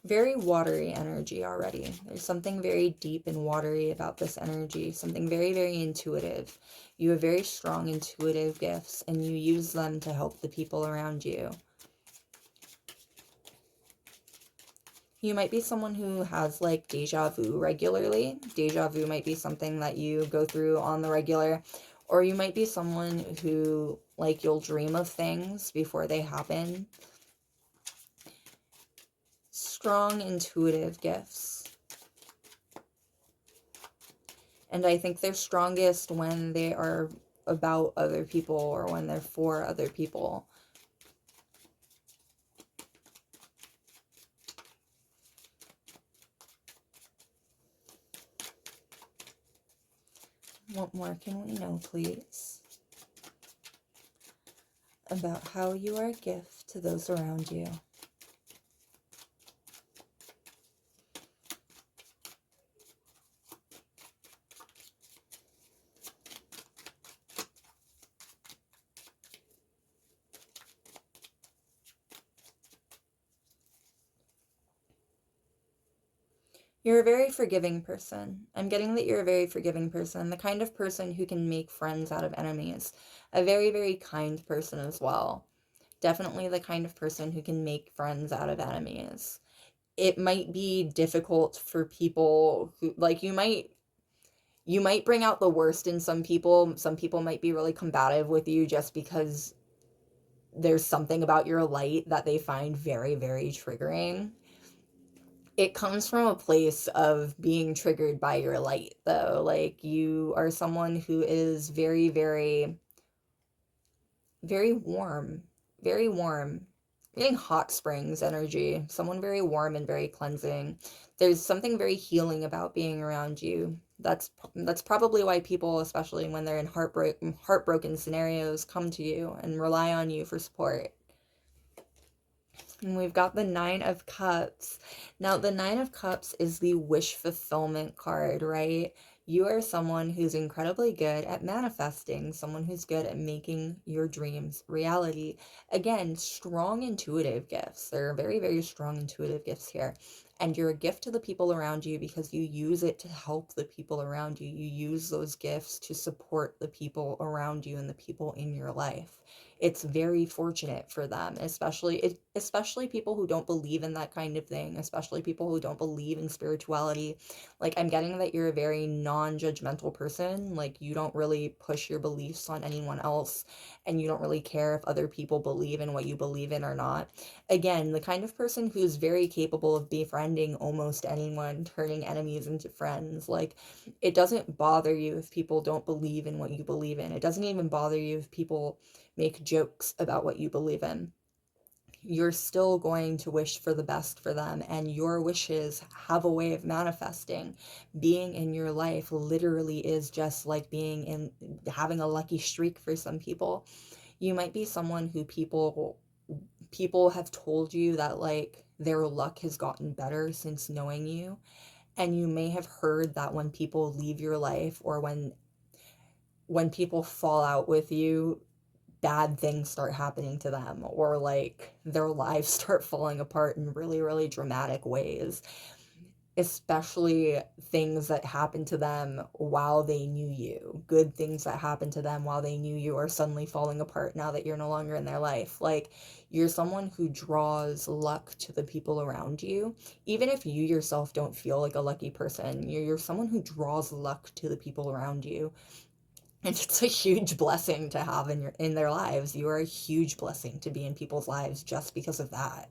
Speaker 1: Very watery energy already. There's something very deep and watery about this energy, something very, very intuitive. You have very strong intuitive gifts, and you use them to help the people around you. You might be someone who has like deja vu regularly. Deja vu might be something that you go through on the regular, or you might be someone who, like, you'll dream of things before they happen. Strong intuitive gifts. And I think they're strongest when they are about other people or when they're for other people. What more can we know, please, about how you are a gift to those around you? You're a very forgiving person. I'm getting that you're a very forgiving person, the kind of person who can make friends out of enemies. A very, very kind person as well. Definitely the kind of person who can make friends out of enemies. It might be difficult for people who, like, you might bring out the worst in some people. Some people might be really combative with you just because there's something about your light that they find very, very triggering. It comes from a place of being triggered by your light, though. Like, you are someone who is very, very very warm, very warm. Getting hot springs energy, someone very warm and very cleansing. There's something very healing about being around you. That's probably why people, especially when they're in heartbroken scenarios, come to you and rely on you for support. And we've got the Nine of Cups. Now, the Nine of Cups is the wish fulfillment card, right? You are someone who's incredibly good at manifesting, someone who's good at making your dreams reality. Again, strong intuitive gifts. There are very, very strong intuitive gifts here. And you're a gift to the people around you because you use it to help the people around you. You use those gifts to support the people around you and the people in your life. It's very fortunate for them, especially people who don't believe in that kind of thing, especially people who don't believe in spirituality. Like, I'm getting that you're a very non-judgmental person. Like, you don't really push your beliefs on anyone else, and you don't really care if other people believe in what you believe in or not. Again, the kind of person who's very capable of befriending almost anyone, turning enemies into friends. Like, it doesn't bother you if people don't believe in what you believe in. It doesn't even bother you if people make jokes about what you believe in. You're still going to wish for the best for them, and your wishes have a way of manifesting. Being in your life literally is just like having a lucky streak for some people. You might be someone who people have told you that like their luck has gotten better since knowing you, and you may have heard that when people leave your life, or when people fall out with you, bad things start happening to them, or like their lives start falling apart in really, really dramatic ways, especially things that happen to them while they knew you. Good things that happen to them while they knew you are suddenly falling apart now that you're no longer in their life. Like, you're someone who draws luck to the people around you. Even if you yourself don't feel like a lucky person, you're someone who draws luck to the people around you. And it's a huge blessing to have in their lives. You are a huge blessing to be in people's lives just because of that.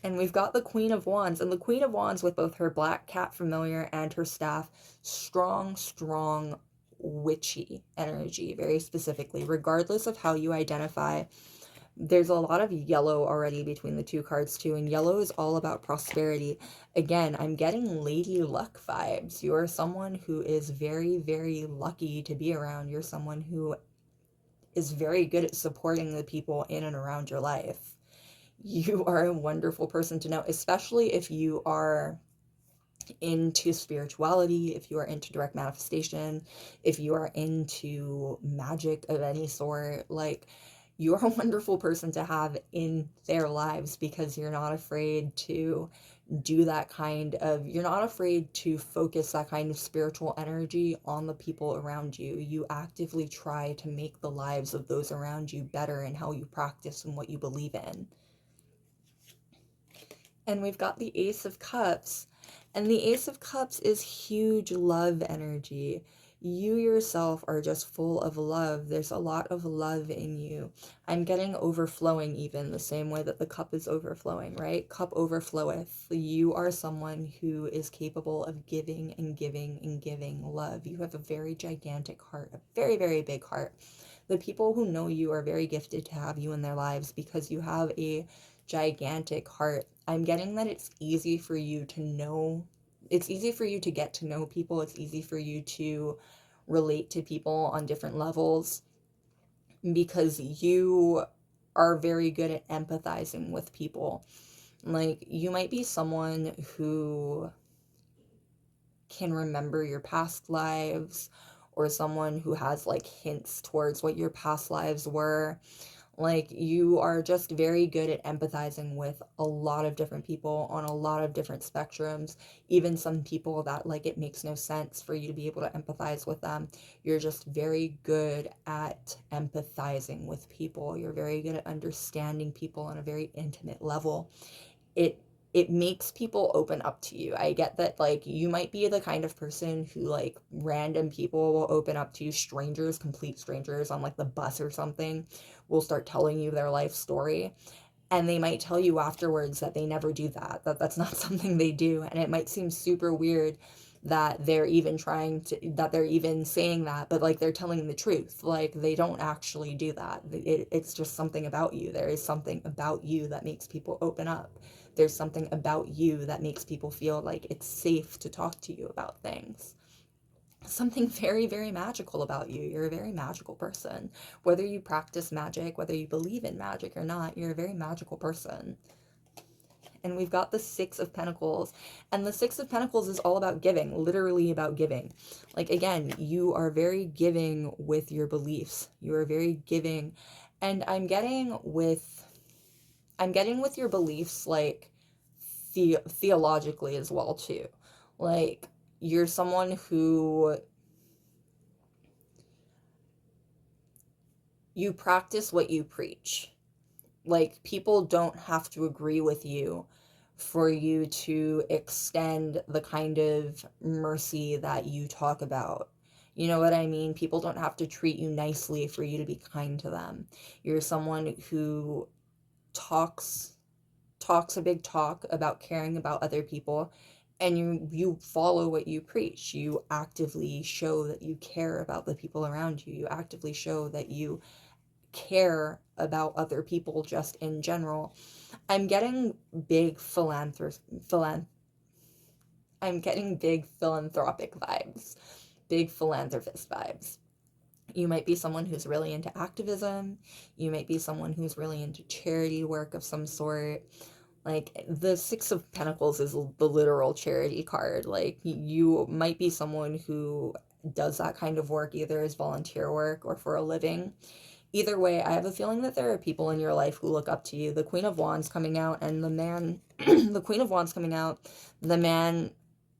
Speaker 1: And we've got the Queen of Wands, and the Queen of Wands with both her black cat familiar and her staff, strong, strong witchy energy, very specifically, regardless of how you identify. There's a lot of yellow already between the two cards too, and yellow is all about prosperity. Again, I'm getting Lady Luck vibes. You're someone who is very, very lucky to be around. You're someone who is very good at supporting the people in and around your life. You are a wonderful person to know, especially if you are into spirituality, if you are into direct manifestation, if you are into magic of any sort. Like, you're a wonderful person to have in their lives because you're not afraid to you're not afraid to focus that kind of spiritual energy on the people around you. You actively try to make the lives of those around you better in how you practice and what you believe in. And we've got the Ace of Cups. And the Ace of Cups is huge love energy. You yourself are just full of love. There's a lot of love in you. I'm getting overflowing, even the same way that the cup is overflowing, right? Cup overfloweth. You are someone who is capable of giving and giving and giving love. You have a very gigantic heart, a very, very big heart. The people who know you are very gifted to have you in their lives because you have a gigantic heart. I'm getting that it's easy for you to get to know people. It's easy for you to relate to people on different levels because you are very good at empathizing with people. Like, you might be someone who can remember your past lives, or someone who has like hints towards what your past lives were. Like, you are just very good at empathizing with a lot of different people on a lot of different spectrums, even some people that like it makes no sense for you to be able to empathize with them. You're just very good at empathizing with people. You're very good at understanding people on a very intimate level. It makes people open up to you. I get that, like, you might be the kind of person who, like, random people will open up to you, strangers, complete strangers on, like, the bus or something, will start telling you their life story, and they might tell you afterwards that they never do that, that's not something they do, and it might seem super weird that they're even saying that, but like they're telling the truth. Like they don't actually do that. It's just something about you. There is something about you that makes people open up. There's something about you that makes people feel like it's safe to talk to you about things. Something very, very magical about you. You're a very magical person. Whether you practice magic, whether you believe in magic or not, you're a very magical person. And we've got the Six of Pentacles. And the Six of Pentacles is all about giving, literally about giving. Like, again, you are very giving with your beliefs. You are very giving. And I'm getting with your beliefs, like, theologically as well, too. Like, you're someone who you practice what you preach. Like, people don't have to agree with you for you to extend the kind of mercy that you talk about. You know what I mean? People don't have to treat you nicely for you to be kind to them. You're someone who talks a big talk about caring about other people, and you follow what you preach. You actively show that you care about the people around you. You actively show that you care about other people just in general. I'm getting big I'm getting big philanthropic vibes, big philanthropist vibes. You might be someone who's really into activism. You might be someone who's really into charity work of some sort. Like, the Six of Pentacles is the literal charity card. Like, you might be someone who does that kind of work either as volunteer work or for a living. Either way, I have a feeling that there are people in your life who look up to you. The Queen of Wands coming out and the man, the Queen of Wands coming out, the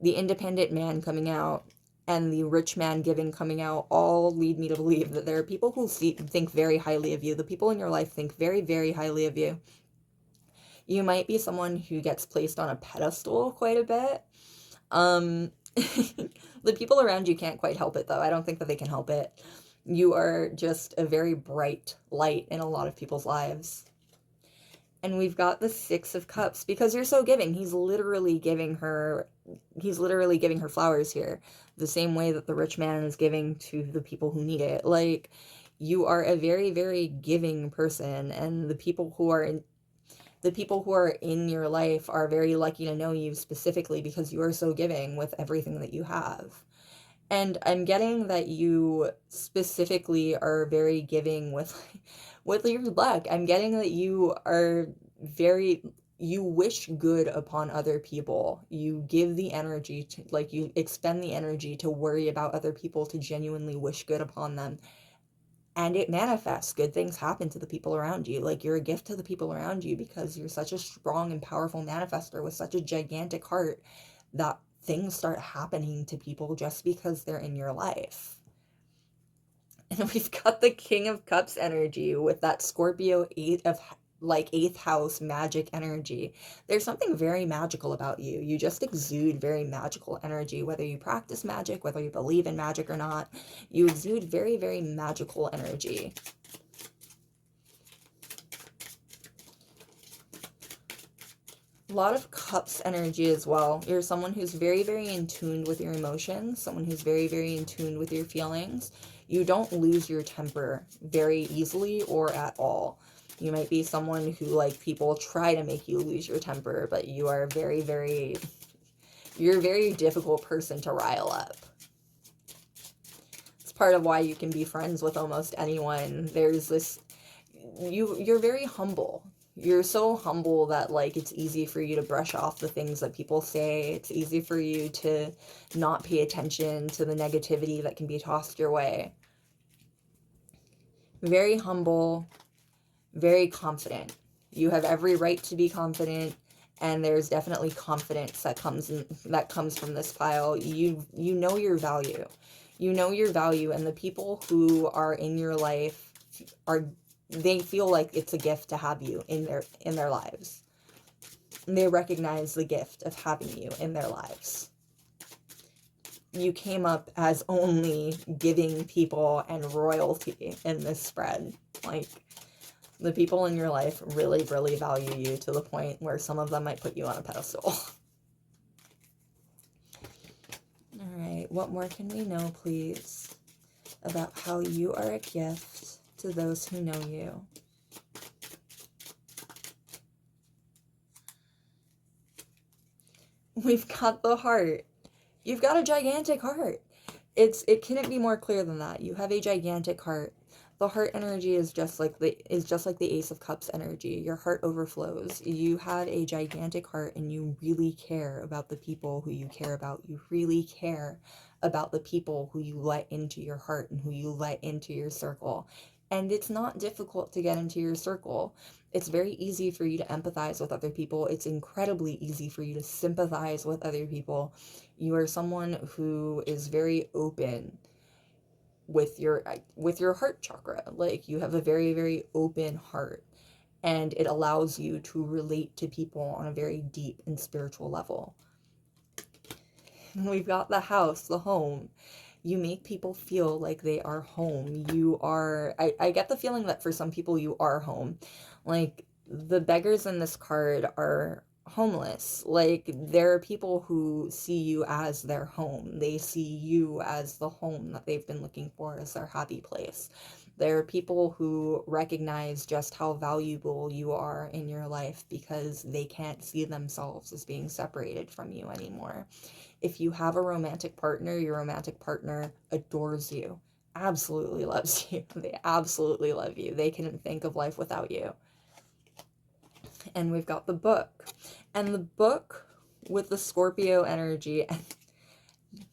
Speaker 1: independent man coming out, and the rich man giving coming out all lead me to believe that there are people who think very highly of you. The people in your life think very, very highly of you. You might be someone who gets placed on a pedestal quite a bit. The people around you can't quite help it, though. I don't think that they can help it. You are just a very bright light in a lot of people's lives. And we've got the Six of Cups because you're so giving. He's literally giving her flowers here, the same way that the rich man is giving to the people who need it. Like, you are a very, very giving person, and the people who are in your life are very lucky to know you specifically because you are so giving with everything that you have. And I'm getting that you specifically are very giving with your luck. I'm getting that you wish good upon other people. You give the energy to, like, you expend the energy to worry about other people, to genuinely wish good upon them. And it manifests. Good things happen to the people around you. Like, you're a gift to the people around you because you're such a strong and powerful manifester with such a gigantic heart that things start happening to people just because they're in your life. And we've got the King of Cups energy with that Scorpio eighth house magic energy. There's something very magical about you. You just exude very magical energy, whether you practice magic, whether you believe in magic or not. You exude very, very magical energy. A lot of Cups energy as well. You're someone who's very, very in tune with your emotions, someone who's very, very in tune with your feelings. You don't lose your temper very easily or at all. You might be someone who, like, people try to make you lose your temper, but you are very, very, you're a very difficult person to rile up. It's part of why you can be friends with almost anyone. There's this, you're very humble. You're so humble that, like, it's easy for you to brush off the things that people say. It's easy for you to not pay attention to the negativity that can be tossed your way. Very humble, very confident. You have every right to be confident, and there's definitely confidence that comes from this pile. You know your value. You know your value, and the people who are in your life they feel like it's a gift to have you in their lives. They recognize the gift of having you in their lives. You came up as only giving people and royalty in this spread. Like, the people in your life really, really value you to the point where some of them might put you on a pedestal. What more can we know, please, about how you are a gift to those who know you? We've got the heart. You've got a gigantic heart. It couldn't be more clear than that. You have a gigantic heart. The heart energy is just like the Ace of Cups energy. Your heart overflows. You have a gigantic heart, and you really care about the people who you care about. You really care about the people who you let into your heart and who you let into your circle. And it's not difficult to get into your circle. It's very easy for you to empathize with other people. It's incredibly easy for you to sympathize with other people. You are someone who is very open with your heart chakra. Like, you have a very, very open heart, and it allows you to relate to people on a very deep and spiritual level. We've got the house, the home. You make people feel like they are home. You are, I get the feeling that for some people you are home. Like, the beggars in this card are homeless. Like, there are people who see you as their home. They see you as the home that they've been looking for, as their happy place. There are people who recognize just how valuable you are in your life because they can't see themselves as being separated from you anymore. If you have a romantic partner, your romantic partner adores you, absolutely loves you. They absolutely love you. They couldn't think of life without you. And we've got the book. And the book with the Scorpio energy, and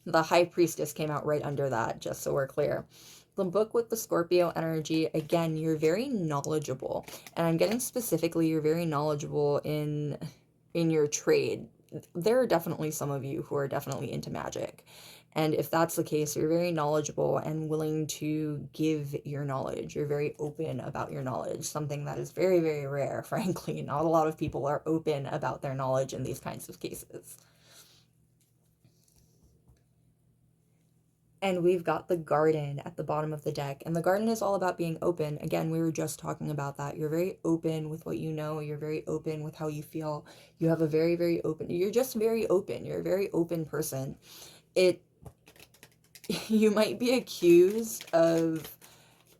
Speaker 1: the High Priestess came out right under that, just so we're clear. The book with the Scorpio energy, again, you're very knowledgeable. And I'm getting specifically, you're very knowledgeable in your trade. There are definitely some of you who are definitely into magic. And if that's the case, you're very knowledgeable and willing to give your knowledge. You're very open about your knowledge, something that is very, very rare, frankly. Not a lot of people are open about their knowledge in these kinds of cases. And we've got the garden at the bottom of the deck. And the garden is all about being open. Again, we were just talking about that. You're very open with what you know. You're very open with how you feel. You have a very, very open, you're just very open. You're a very open person. You might be accused of,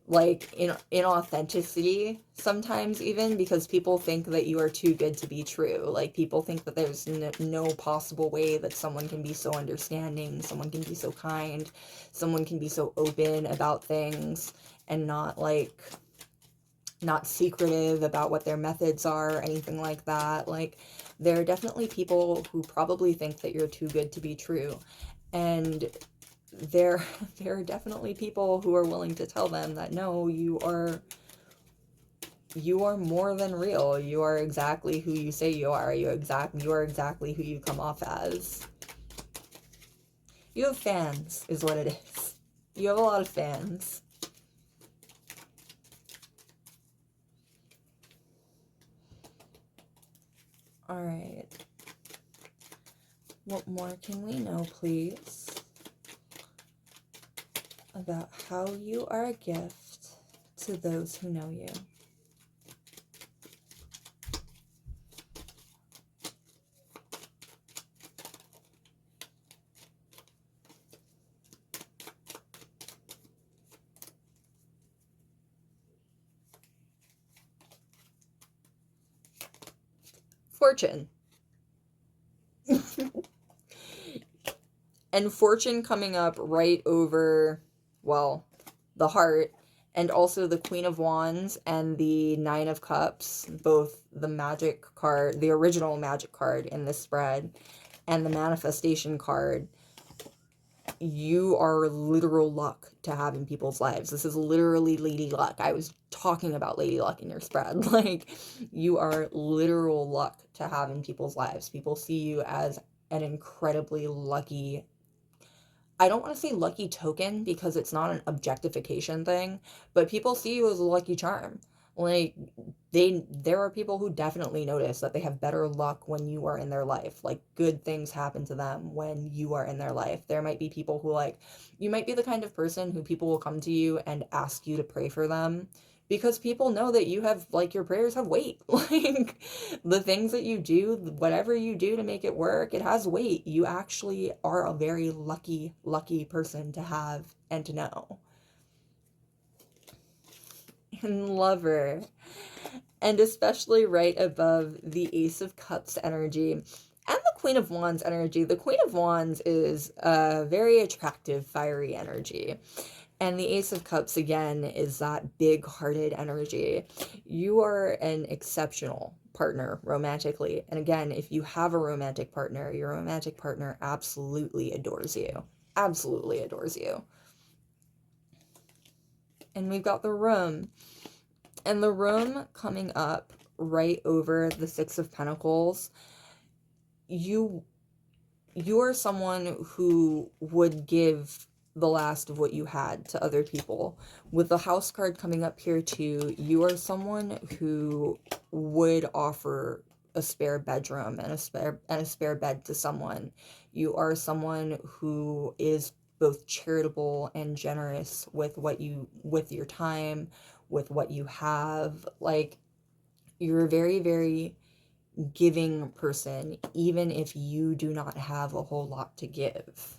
Speaker 1: like, inauthenticity sometimes, even because people think that you are too good to be true. Like, people think that there's no possible way that someone can be so understanding, someone can be so kind, someone can be so open about things and not secretive about what their methods are or anything like that. Like, there are definitely people who probably think that you're too good to be true. And there are definitely people who are willing to tell them that no, you are more than real. You are exactly who you say you are. You are exactly who you come off as. You have fans, is what it is. You have a lot of fans. All right. What more can we know, please, about how you are a gift to those who know you? Fortune. And fortune coming up right over, well, the heart, and also the Queen of Wands and the Nine of Cups, both the magic card, the original magic card in this spread, and the manifestation card. You are literal luck to have in people's lives. This is literally Lady Luck. I was talking about Lady Luck in your spread. Like, you are literal luck to have in people's lives. People see you as an incredibly lucky, I don't want to say lucky token because it's not an objectification thing, but people see you as a lucky charm. Like, there are people who definitely notice that they have better luck when you are in their life. Like, good things happen to them when you are in their life. There might be people who, like, you might be the kind of person who people will come to you and ask you to pray for them because people know that you have, like, your prayers have weight. Like, the things that you do, whatever you do to make it work, it has weight. You actually are a very lucky person to have and to know. And Lover, and especially right above the Ace of Cups energy and the Queen of Wands energy. The Queen of Wands is a very attractive, fiery energy. And the Ace of Cups, again, is that big-hearted energy. You are an exceptional partner romantically. And again, if you have a romantic partner, your romantic partner absolutely adores you. Absolutely adores you. And we've got the Room. And the Room coming up right over the Six of Pentacles. You are someone who would give the last of what you had to other people. With the House card coming up here too, you are someone who would offer a spare bedroom and a spare bed to someone. You are someone who is both charitable and generous with with your time, with what you have. Like, you're a very, very giving person, even if you do not have a whole lot to give.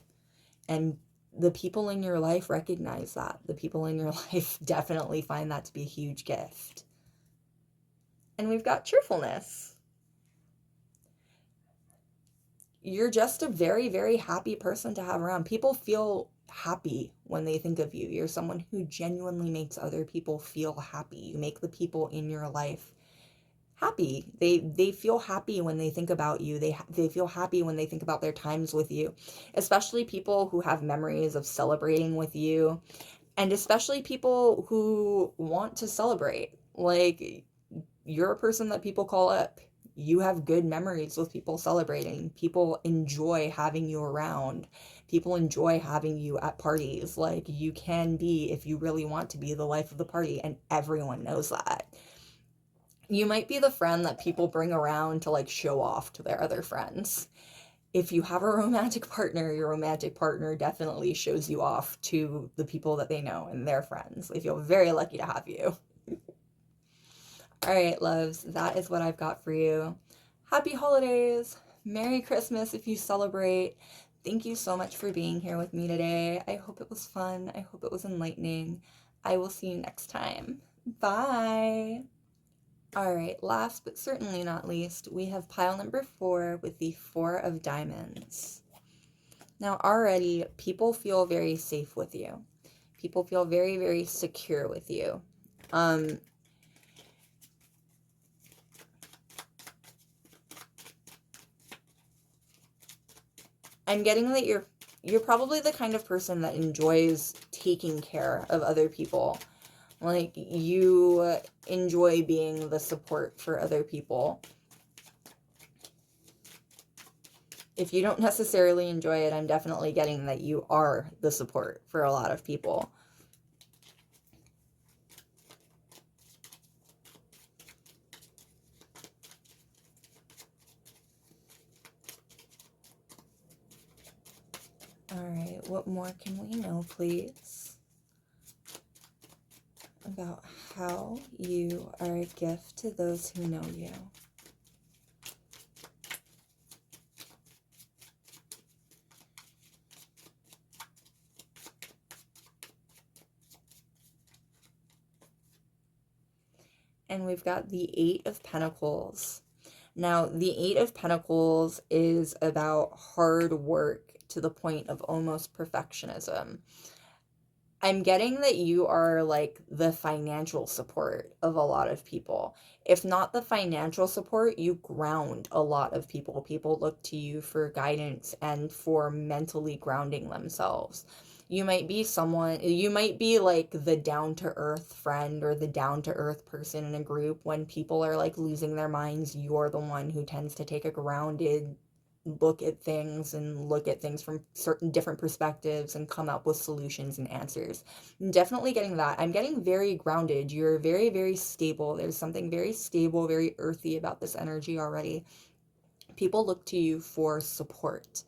Speaker 1: And the people in your life recognize that. The people in your life definitely find that to be a huge gift. And we've got Cheerfulness. You're just a very, very happy person to have around. People feel happy when they think of you. You're someone who genuinely makes other people feel happy. You make the people in your life happy. They feel happy when they think about you. They feel happy when they think about their times with you, especially people who have memories of celebrating with you, and especially people who want to celebrate. Like, you're a person that people call up. You have good memories with people celebrating. People enjoy having you around. People enjoy having you at parties. Like, you can be, if you really want to be, the life of the party, and everyone knows that. You might be the friend that people bring around to, like, show off to their other friends. If you have a romantic partner, your romantic partner definitely shows you off to the people that they know and their friends. They feel very lucky to have you. All right, loves, that is what I've got for you. Happy holidays. Merry Christmas if you celebrate. Thank you so much for being here with me today. I hope it was fun. I hope it was enlightening. I will see you next time. Bye. All right, last but certainly not least, we have pile number 4 with the 4 of Diamonds. Now, already, people feel very safe with you. People feel very, very secure with you. I'm getting that you're probably the kind of person that enjoys taking care of other people. Like, you enjoy being the support for other people. If you don't necessarily enjoy it, I'm definitely getting that you are the support for a lot of people. All right, what more can we know, please, about how you are a gift to those who know you? And we've got the 8 of Pentacles. Now, the 8 of Pentacles is about hard work to the point of almost perfectionism. I'm getting that you are, like, the financial support of a lot of people. If not the financial support, you ground a lot of people. People look to you for guidance and for mentally grounding themselves. You might be like the down-to-earth friend or the down-to-earth person in a group. When people are, like, losing their minds, you're the one who tends to take a grounded look at things and look at things from certain different perspectives and come up with solutions and answers. I'm definitely getting that. I'm getting very grounded. You're very, very stable. There's something very stable, very earthy about this energy already. People look to you for support.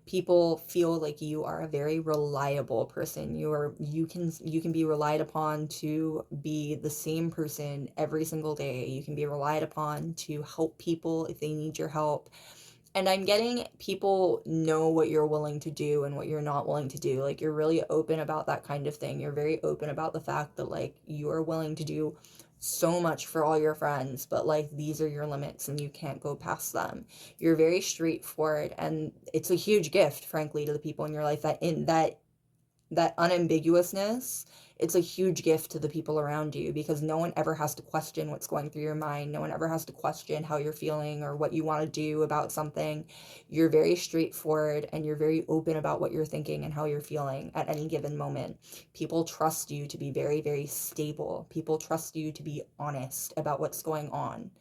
Speaker 1: People feel like you are a very reliable person. You can be relied upon to be the same person every single day. You can be relied upon to help people if they need your help. And I'm getting people know what you're willing to do and what you're not willing to do. Like, you're really open about that kind of thing. You're very open about the fact that, like, you are willing to do so much for all your friends, but, like, these are your limits and you can't go past them. You're very straightforward, and it's a huge gift, frankly, to the people in your life, that unambiguousness. It's a huge gift to the people around you, because no one ever has to question what's going through your mind. No one ever has to question how you're feeling or what you want to do about something. You're very straightforward, and you're very open about what you're thinking and how you're feeling at any given moment. People trust you to be very, very stable. People trust you to be honest about what's going on.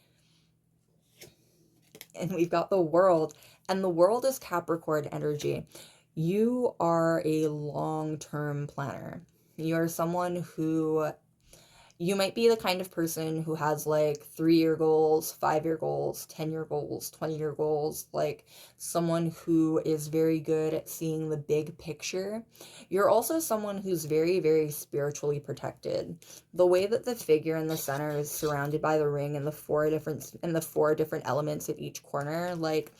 Speaker 1: And we've got the world, and the world is Capricorn energy. You are a long-term planner. You're someone who, you might be the kind of person who has like 3-year goals, 5-year goals, 10-year goals, 20-year goals, like someone who is very good at seeing the big picture. You're also someone who's very, very spiritually protected. The way that the figure in the center is surrounded by the ring and the four different elements at each corner, like,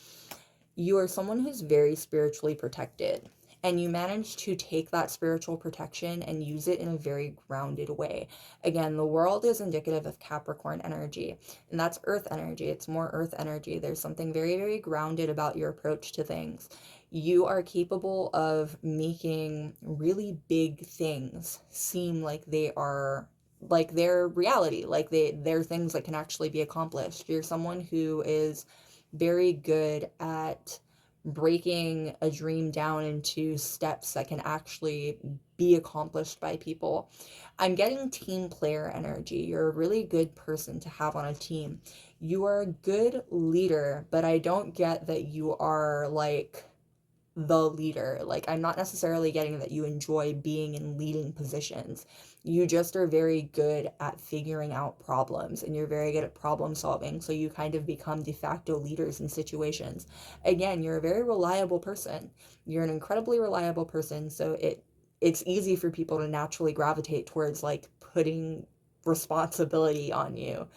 Speaker 1: you are someone who's very spiritually protected, and you manage to take that spiritual protection and use it in a very grounded way. Again, the world is indicative of Capricorn energy, and that's earth energy. It's more earth energy. There's something very, very grounded about your approach to things. You are capable of making really big things seem like they're reality, like they're things that can actually be accomplished. You're someone who is very good at breaking a dream down into steps that can actually be accomplished by people. I'm getting team player energy. You're a really good person to have on a team. You are a good leader, but I don't get that you are like the leader. Like, I'm not necessarily getting that you enjoy being in leading positions. You just are very good at figuring out problems, and you're very good at problem solving, so you kind of become de facto leaders in situations. Again, you're a very reliable person. You're an incredibly reliable person, so it's easy for people to naturally gravitate towards like putting responsibility on you,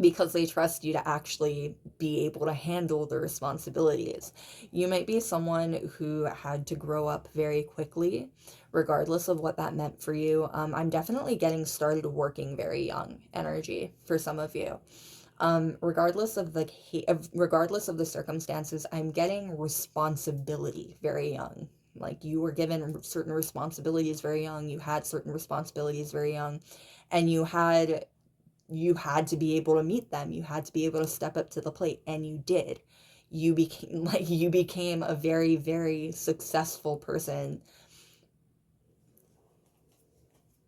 Speaker 1: because they trust you to actually be able to handle the responsibilities. You might be someone who had to grow up very quickly, regardless of what that meant for you. I'm definitely getting started working very young energy for some of you. Regardless of the circumstances, I'm getting responsibility very young. Like, you were given certain responsibilities very young. You had certain responsibilities very young, and you had to be able to meet them. You had to be able to step up to the plate, and you did. You became a very, very successful person.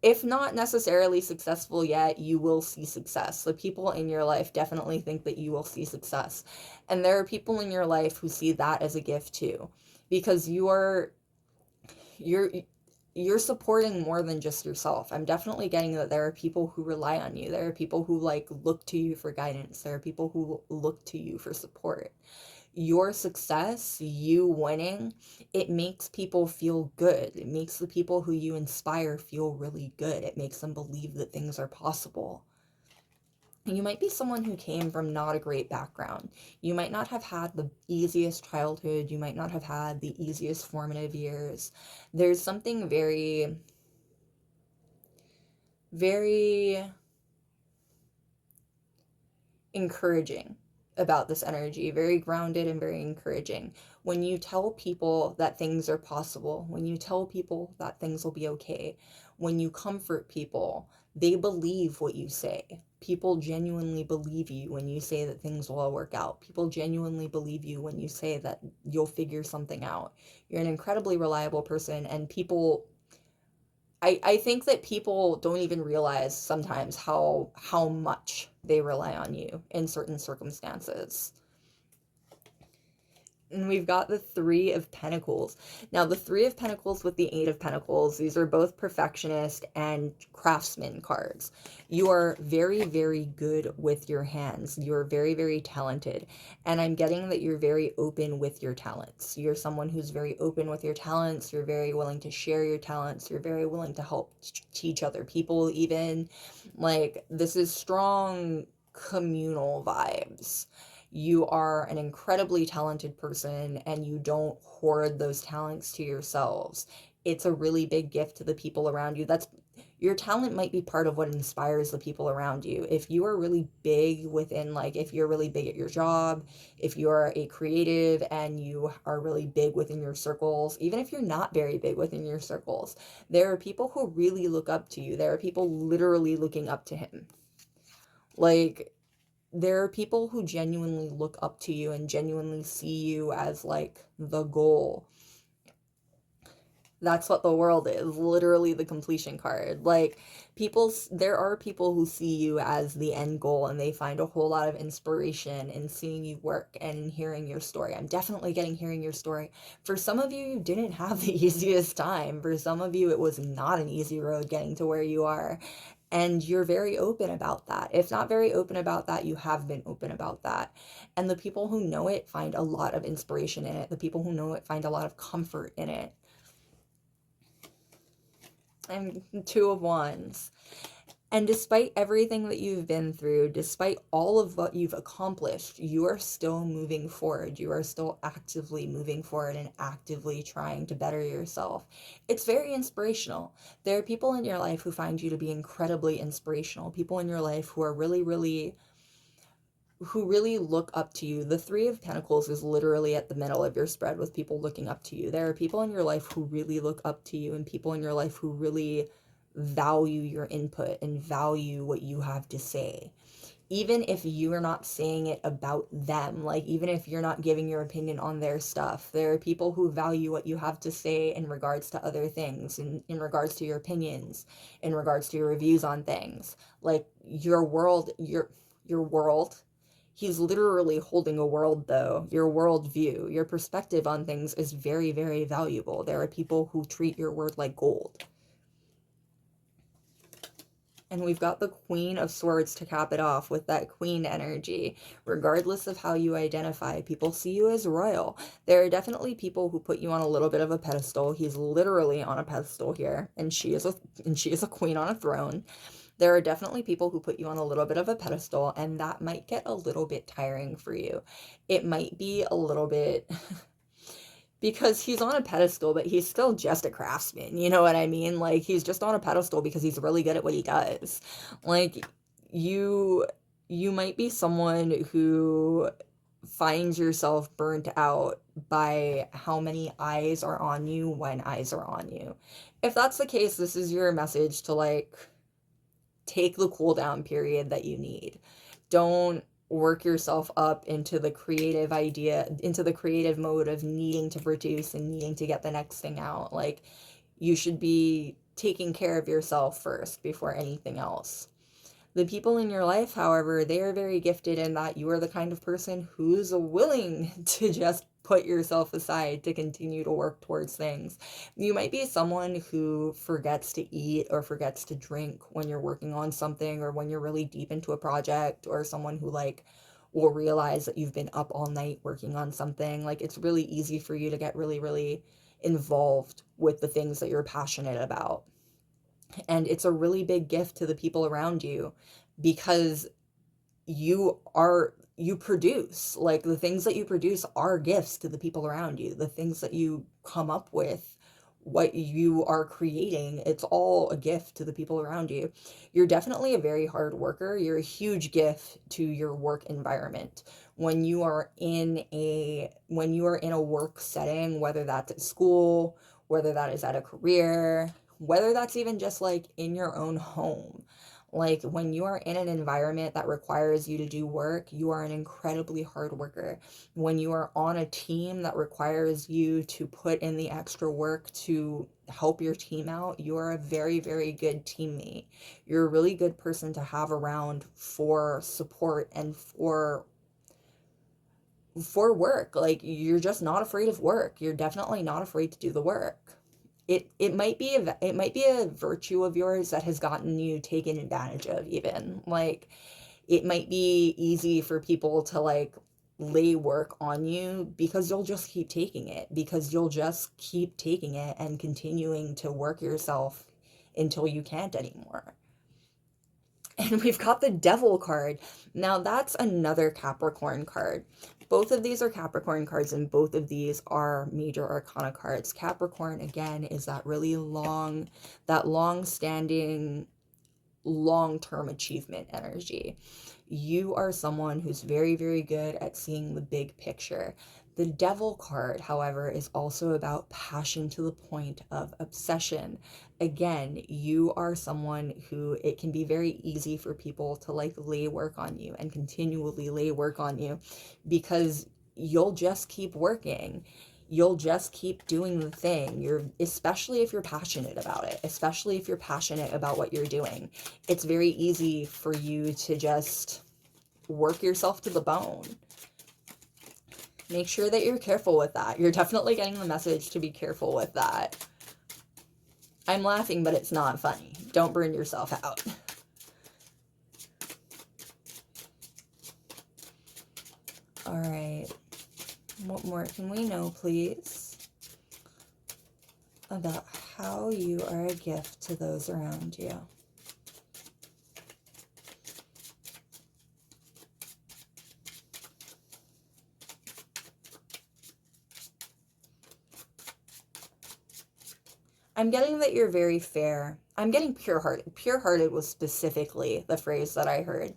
Speaker 1: If not necessarily successful yet, you will see success. The people in your life definitely think that you will see success. And there are people in your life who see that as a gift too, because you're you're supporting more than just yourself. I'm definitely getting that there are people who rely on you. There are people who like look to you for guidance. There are people who look to you for support. Your success, you winning, it makes people feel good. It makes the people who you inspire feel really good. It makes them believe that things are possible. You might be someone who came from not a great background. You might not have had the easiest childhood. You might not have had the easiest formative years. There's something very, very encouraging about this energy, very grounded and very encouraging. When you tell people that things are possible, when you tell people that things will be okay, when you comfort people, they believe what you say. People genuinely believe you when you say that things will all work out. People genuinely believe you when you say that you'll figure something out. You're an incredibly reliable person, and I think that people don't even realize sometimes how much they rely on you in certain circumstances. And we've got the Three of Pentacles. Now, the Three of Pentacles with the Eight of Pentacles, these are both perfectionist and craftsman cards. You are very, very good with your hands. You are very, very talented. And I'm getting that you're very open with your talents. You're someone who's very open with your talents. You're very willing to share your talents. You're very willing to help teach other people, even. Like, this is strong communal vibes. You are an incredibly talented person and you don't hoard those talents to yourselves. It's a really big gift to the people around you. That's your talent might be part of what inspires the people around you. If you are really big within, like, if you're really big at your job, if you're a creative and you are really big within your circles, even if you're not very big within your circles, there are people who really look up to you. There are people literally looking up to him. Like, there are people who genuinely look up to you and genuinely see you as like the goal. That's what the world is, literally the completion card. Like, there are people who see you as the end goal and they find a whole lot of inspiration in seeing you work and hearing your story. I'm definitely getting hearing your story. For some of you, you didn't have the easiest time. For some of you, it was not an easy road getting to where you are. And you're very open about that. If not very open about that, you have been open about that. And the people who know it find a lot of inspiration in it. The people who know it find a lot of comfort in it. And Two of Wands. And despite everything that you've been through, despite all of what you've accomplished, you are still moving forward. You are still actively moving forward and actively trying to better yourself. It's very inspirational. There are people in your life who find you to be incredibly inspirational. People in your life who are who really look up to you. The Three of Pentacles is literally at the middle of your spread with people looking up to you. There are people in your life who really look up to you and people in your life who really value your input and value what you have to say. Even if you are not saying it about them, like even if you're not giving your opinion on their stuff, there are people who value what you have to say in regards to other things, in regards to your opinions, in regards to your reviews on things. Like your world. He's literally holding a world, though. Your worldview, your perspective on things is very, very valuable. There are people who treat your word like gold. And we've got the Queen of Swords to cap it off with that queen energy. Regardless of how you identify, people see you as royal. There are definitely people who put you on a little bit of a pedestal. He's literally on a pedestal here, and she is a queen on a throne. There are definitely people who put you on a little bit of a pedestal, and that might get a little bit tiring for you. It might be a little bit because he's on a pedestal, but he's still just a craftsman. You know what I mean? Like, he's just on a pedestal because he's really good at what he does. Like, you you might be someone who finds yourself burnt out by how many eyes are on you when eyes are on you. If that's the case, this is your message to, like, take the cool down period that you need. Don't work yourself up into the creative mode of needing to produce and needing to get the next thing out. Like, you should be taking care of yourself first before anything else. The people in your life, however, they are very gifted in that you are the kind of person who's willing to just put yourself aside to continue to work towards things. You might be someone who forgets to eat or forgets to drink when you're working on something or when you're really deep into a project, or someone who, like, will realize that you've been up all night working on something. Like, it's really easy for you to get really, really involved with the things that you're passionate about. And it's a really big gift to the people around you because you produce, like, the things that you produce are gifts to the people around you. The things that you come up with, what you are creating, it's all a gift to the people around you. You're definitely a very hard worker. You're a huge gift to your work environment. When you are in a work setting, whether that's at school, whether that is at a career, whether that's even just like in your own home. Like, when you are in an environment that requires you to do work, you are an incredibly hard worker. When you are on a team that requires you to put in the extra work to help your team out, you are a very, very good teammate. You're a really good person to have around for support and for for work. Like, you're just not afraid of work. You're definitely not afraid to do the work. It might be a virtue of yours that has gotten you taken advantage of, even. Like, it might be easy for people to like lay work on you because you'll just keep taking it, because you'll just keep taking it and continuing to work yourself until you can't anymore. And we've got the Devil card. Now that's another Capricorn card. Both of these are Capricorn cards, and both of these are major arcana cards. Capricorn, again, is that really long-standing, long-term achievement energy. You are someone who's very, very good at seeing the big picture. The Devil card, however, is also about passion to the point of obsession. Again, you are someone who, it can be very easy for people to like lay work on you and continually lay work on you, because you'll just keep working. You'll just keep doing the thing. Especially if you're passionate about it, especially if you're passionate about what you're doing, it's very easy for you to just work yourself to the bone. Make sure that you're careful with that. You're definitely getting the message to be careful with that. I'm laughing, but it's not funny. Don't burn yourself out. All right. What more can we know, please, about how you are a gift to those around you? I'm getting that you're very fair. I'm getting pure-hearted. Pure-hearted was specifically the phrase that I heard.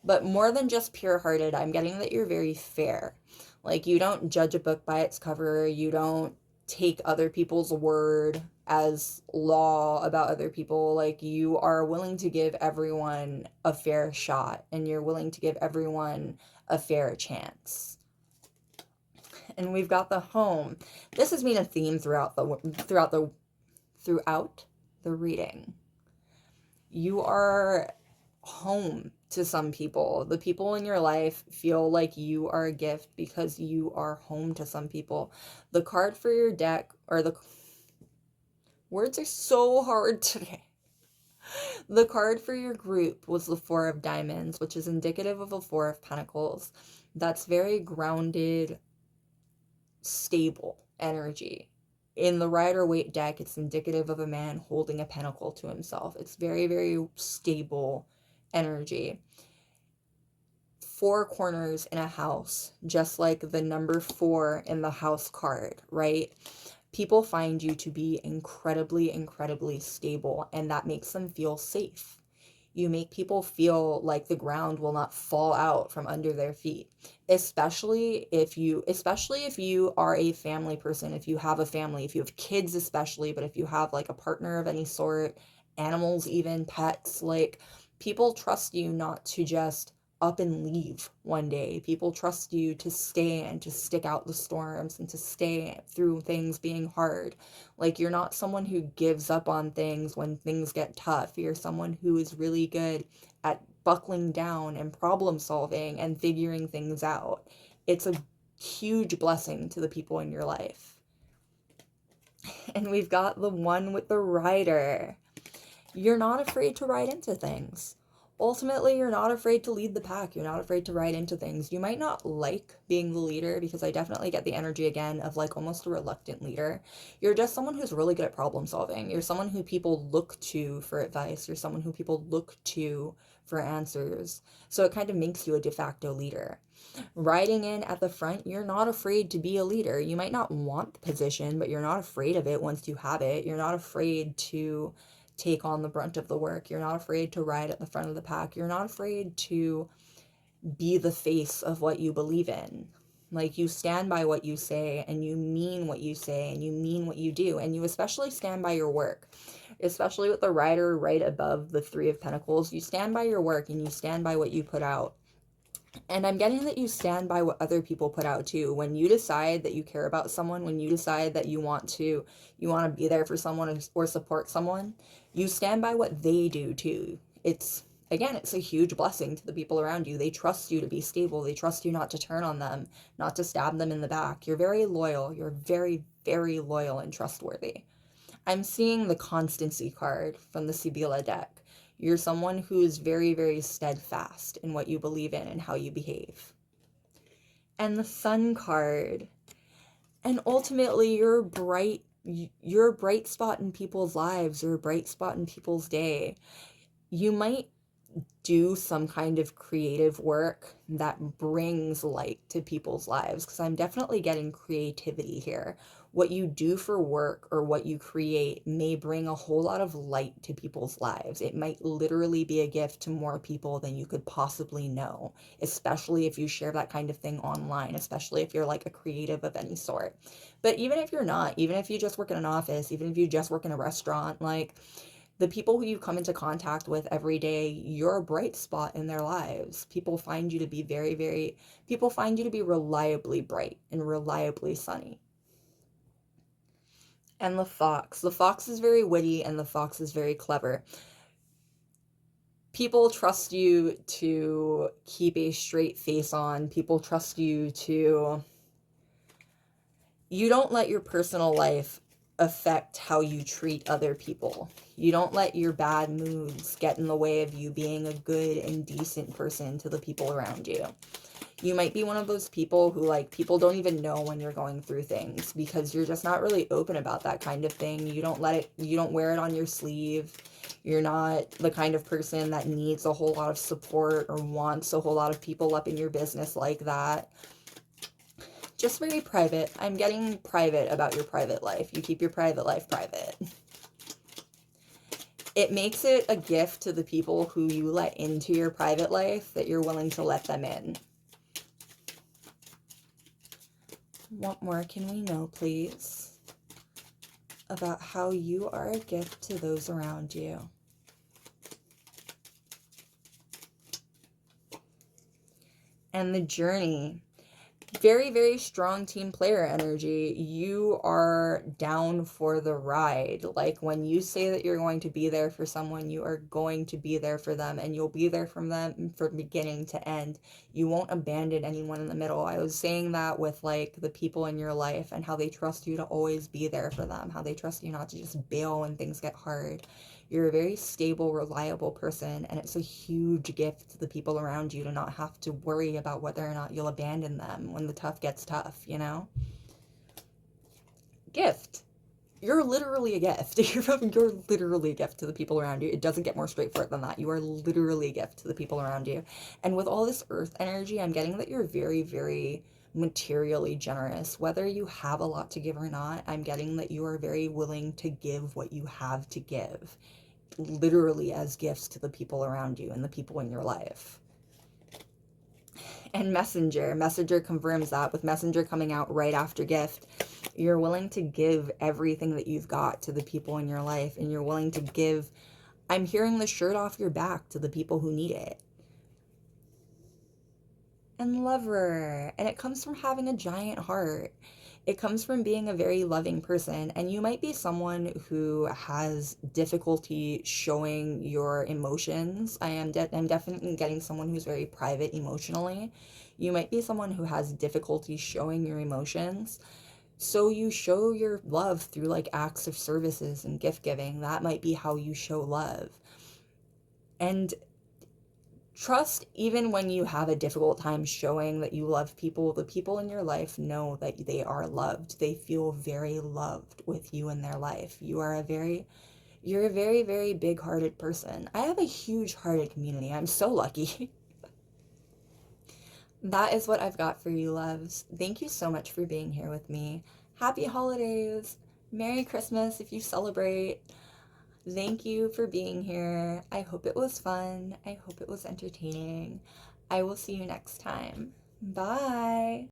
Speaker 1: But more than just pure-hearted, I'm getting that you're very fair. Like, you don't judge a book by its cover. You don't take other people's word as law about other people. Like, you are willing to give everyone a fair shot, and you're willing to give everyone a fair chance. And we've got the home. This has been a theme throughout the reading. You are home to some people. The people in your life feel like you are a gift because you are home to some people. The card for your deck, or the words are so hard today. The card for your group was the Four of Diamonds, which is indicative of a Four of Pentacles. That's very grounded, stable energy. In the Rider-Waite deck, it's indicative of a man holding a pentacle to himself. It's very, very stable energy. Four corners in a house, just like the number 4 in the house card, right? People find you to be incredibly, incredibly stable, and that makes them feel safe. You make people feel like the ground will not fall out from under their feet, especially if you are a family person, if you have a family, if you have kids especially, but if you have like a partner of any sort, animals, even pets, like, people trust you not to just up and leave one day. People trust you to stay and to stick out the storms and to stay through things being hard. Like, you're not someone who gives up on things when things get tough. You're someone who is really good at buckling down and problem solving and figuring things out. It's a huge blessing to the people in your life. And we've got the one with the rider. You're not afraid to ride into things. Ultimately, you're not afraid to lead the pack. You're not afraid to ride into things. You might not like being the leader, because I definitely get the energy again of like almost a reluctant leader. You're just someone who's really good at problem solving. You're someone who people look to for advice. You're someone who people look to for answers. So it kind of makes you a de facto leader. Riding in at the front, you're not afraid to be a leader. You might not want the position, but you're not afraid of it once you have it. You're not afraid to take on the brunt of the work. You're not afraid to ride at the front of the pack. You're not afraid to be the face of what you believe in. Like, you stand by what you say, and you mean what you say, and you mean what you do, and you especially stand by your work. Especially with the rider right above the Three of Pentacles, you stand by your work and you stand by what you put out. And I'm getting that you stand by what other people put out too. When you decide that you care about someone, when you decide that you want to be there for someone or support someone, you stand by what they do too. It's Again, it's a huge blessing to the people around you. They trust you to be stable. They trust you not to turn on them, not to stab them in the back. You're very loyal. You're very, very loyal and trustworthy. I'm seeing the constancy card from the Sibila deck. You're someone who is very, very steadfast in what you believe in and how you behave. And the Sun card. And ultimately, you're a bright spot in people's lives. You're a bright spot in people's day. You might do some kind of creative work that brings light to people's lives, because I'm definitely getting creativity here. What you do for work or what you create may bring a whole lot of light to people's lives. It might literally be a gift to more people than you could possibly know, especially if you share that kind of thing online, especially if you're like a creative of any sort. But even if you're not, even if you just work in an office, even if you just work in a restaurant, like, the people who you come into contact with every day, you're a bright spot in their lives. People find you to be people find you to be reliably bright and reliably sunny. And the Fox. The Fox is very witty and the Fox is very clever. People trust you to keep a straight face on. People trust you to... You don't let your personal life affect how you treat other people. You don't let your bad moods get in the way of you being a good and decent person to the people around you. You might be one of those people who, like, people don't even know when you're going through things because you're just not really open about that kind of thing. You don't wear it on your sleeve. You're not the kind of person that needs a whole lot of support or wants a whole lot of people up in your business like that. Just very private. I'm getting private about your private life. You keep your private life private. It makes it a gift to the people who you let into your private life that you're willing to let them in. What more can we know, please, about how you are a gift to those around you? And the Journey. Very, very strong team player energy. You are down for the ride. Like, when you say that you're going to be there for someone, you are going to be there for them, and you'll be there from them from beginning to end. You won't abandon anyone in the middle. I was saying that with, like, the people in your life and how they trust you to always be there for them, how they trust you not to just bail when things get hard. You're a very stable, reliable person, and it's a huge gift to the people around you to not have to worry about whether or not you'll abandon them when the tough gets tough, you know? Gift. You're literally a gift. You're literally a gift to the people around you. It doesn't get more straightforward than that. You are literally a gift to the people around you. And with all this earth energy, I'm getting that you're very, very materially generous. Whether you have a lot to give or not, I'm getting that you are very willing to give what you have to give, literally as gifts to the people around you and the people in your life. And Messenger confirms that, with Messenger coming out right after Gift. You're willing to give everything that you've got to the people in your life, and you're willing to give, I'm hearing, the shirt off your back to the people who need it. And Lover, and it comes from having a giant heart. It comes from being a very loving person, and you might be someone who has difficulty showing your emotions. I'm definitely getting someone who's very private emotionally. You might be someone who has difficulty showing your emotions. So you show your love through, like, acts of services and gift giving. That might be how you show love. And trust, even when you have a difficult time showing that you love people, the people in your life know that they are loved. They feel very loved with you in their life. You're a very, very big-hearted person. I have a huge-hearted community. I'm so lucky. That is what I've got for you, loves. Thank you so much for being here with me. Happy holidays. Merry Christmas if you celebrate. Thank you for being here. I hope it was fun. I hope it was entertaining. I will see you next time. Bye.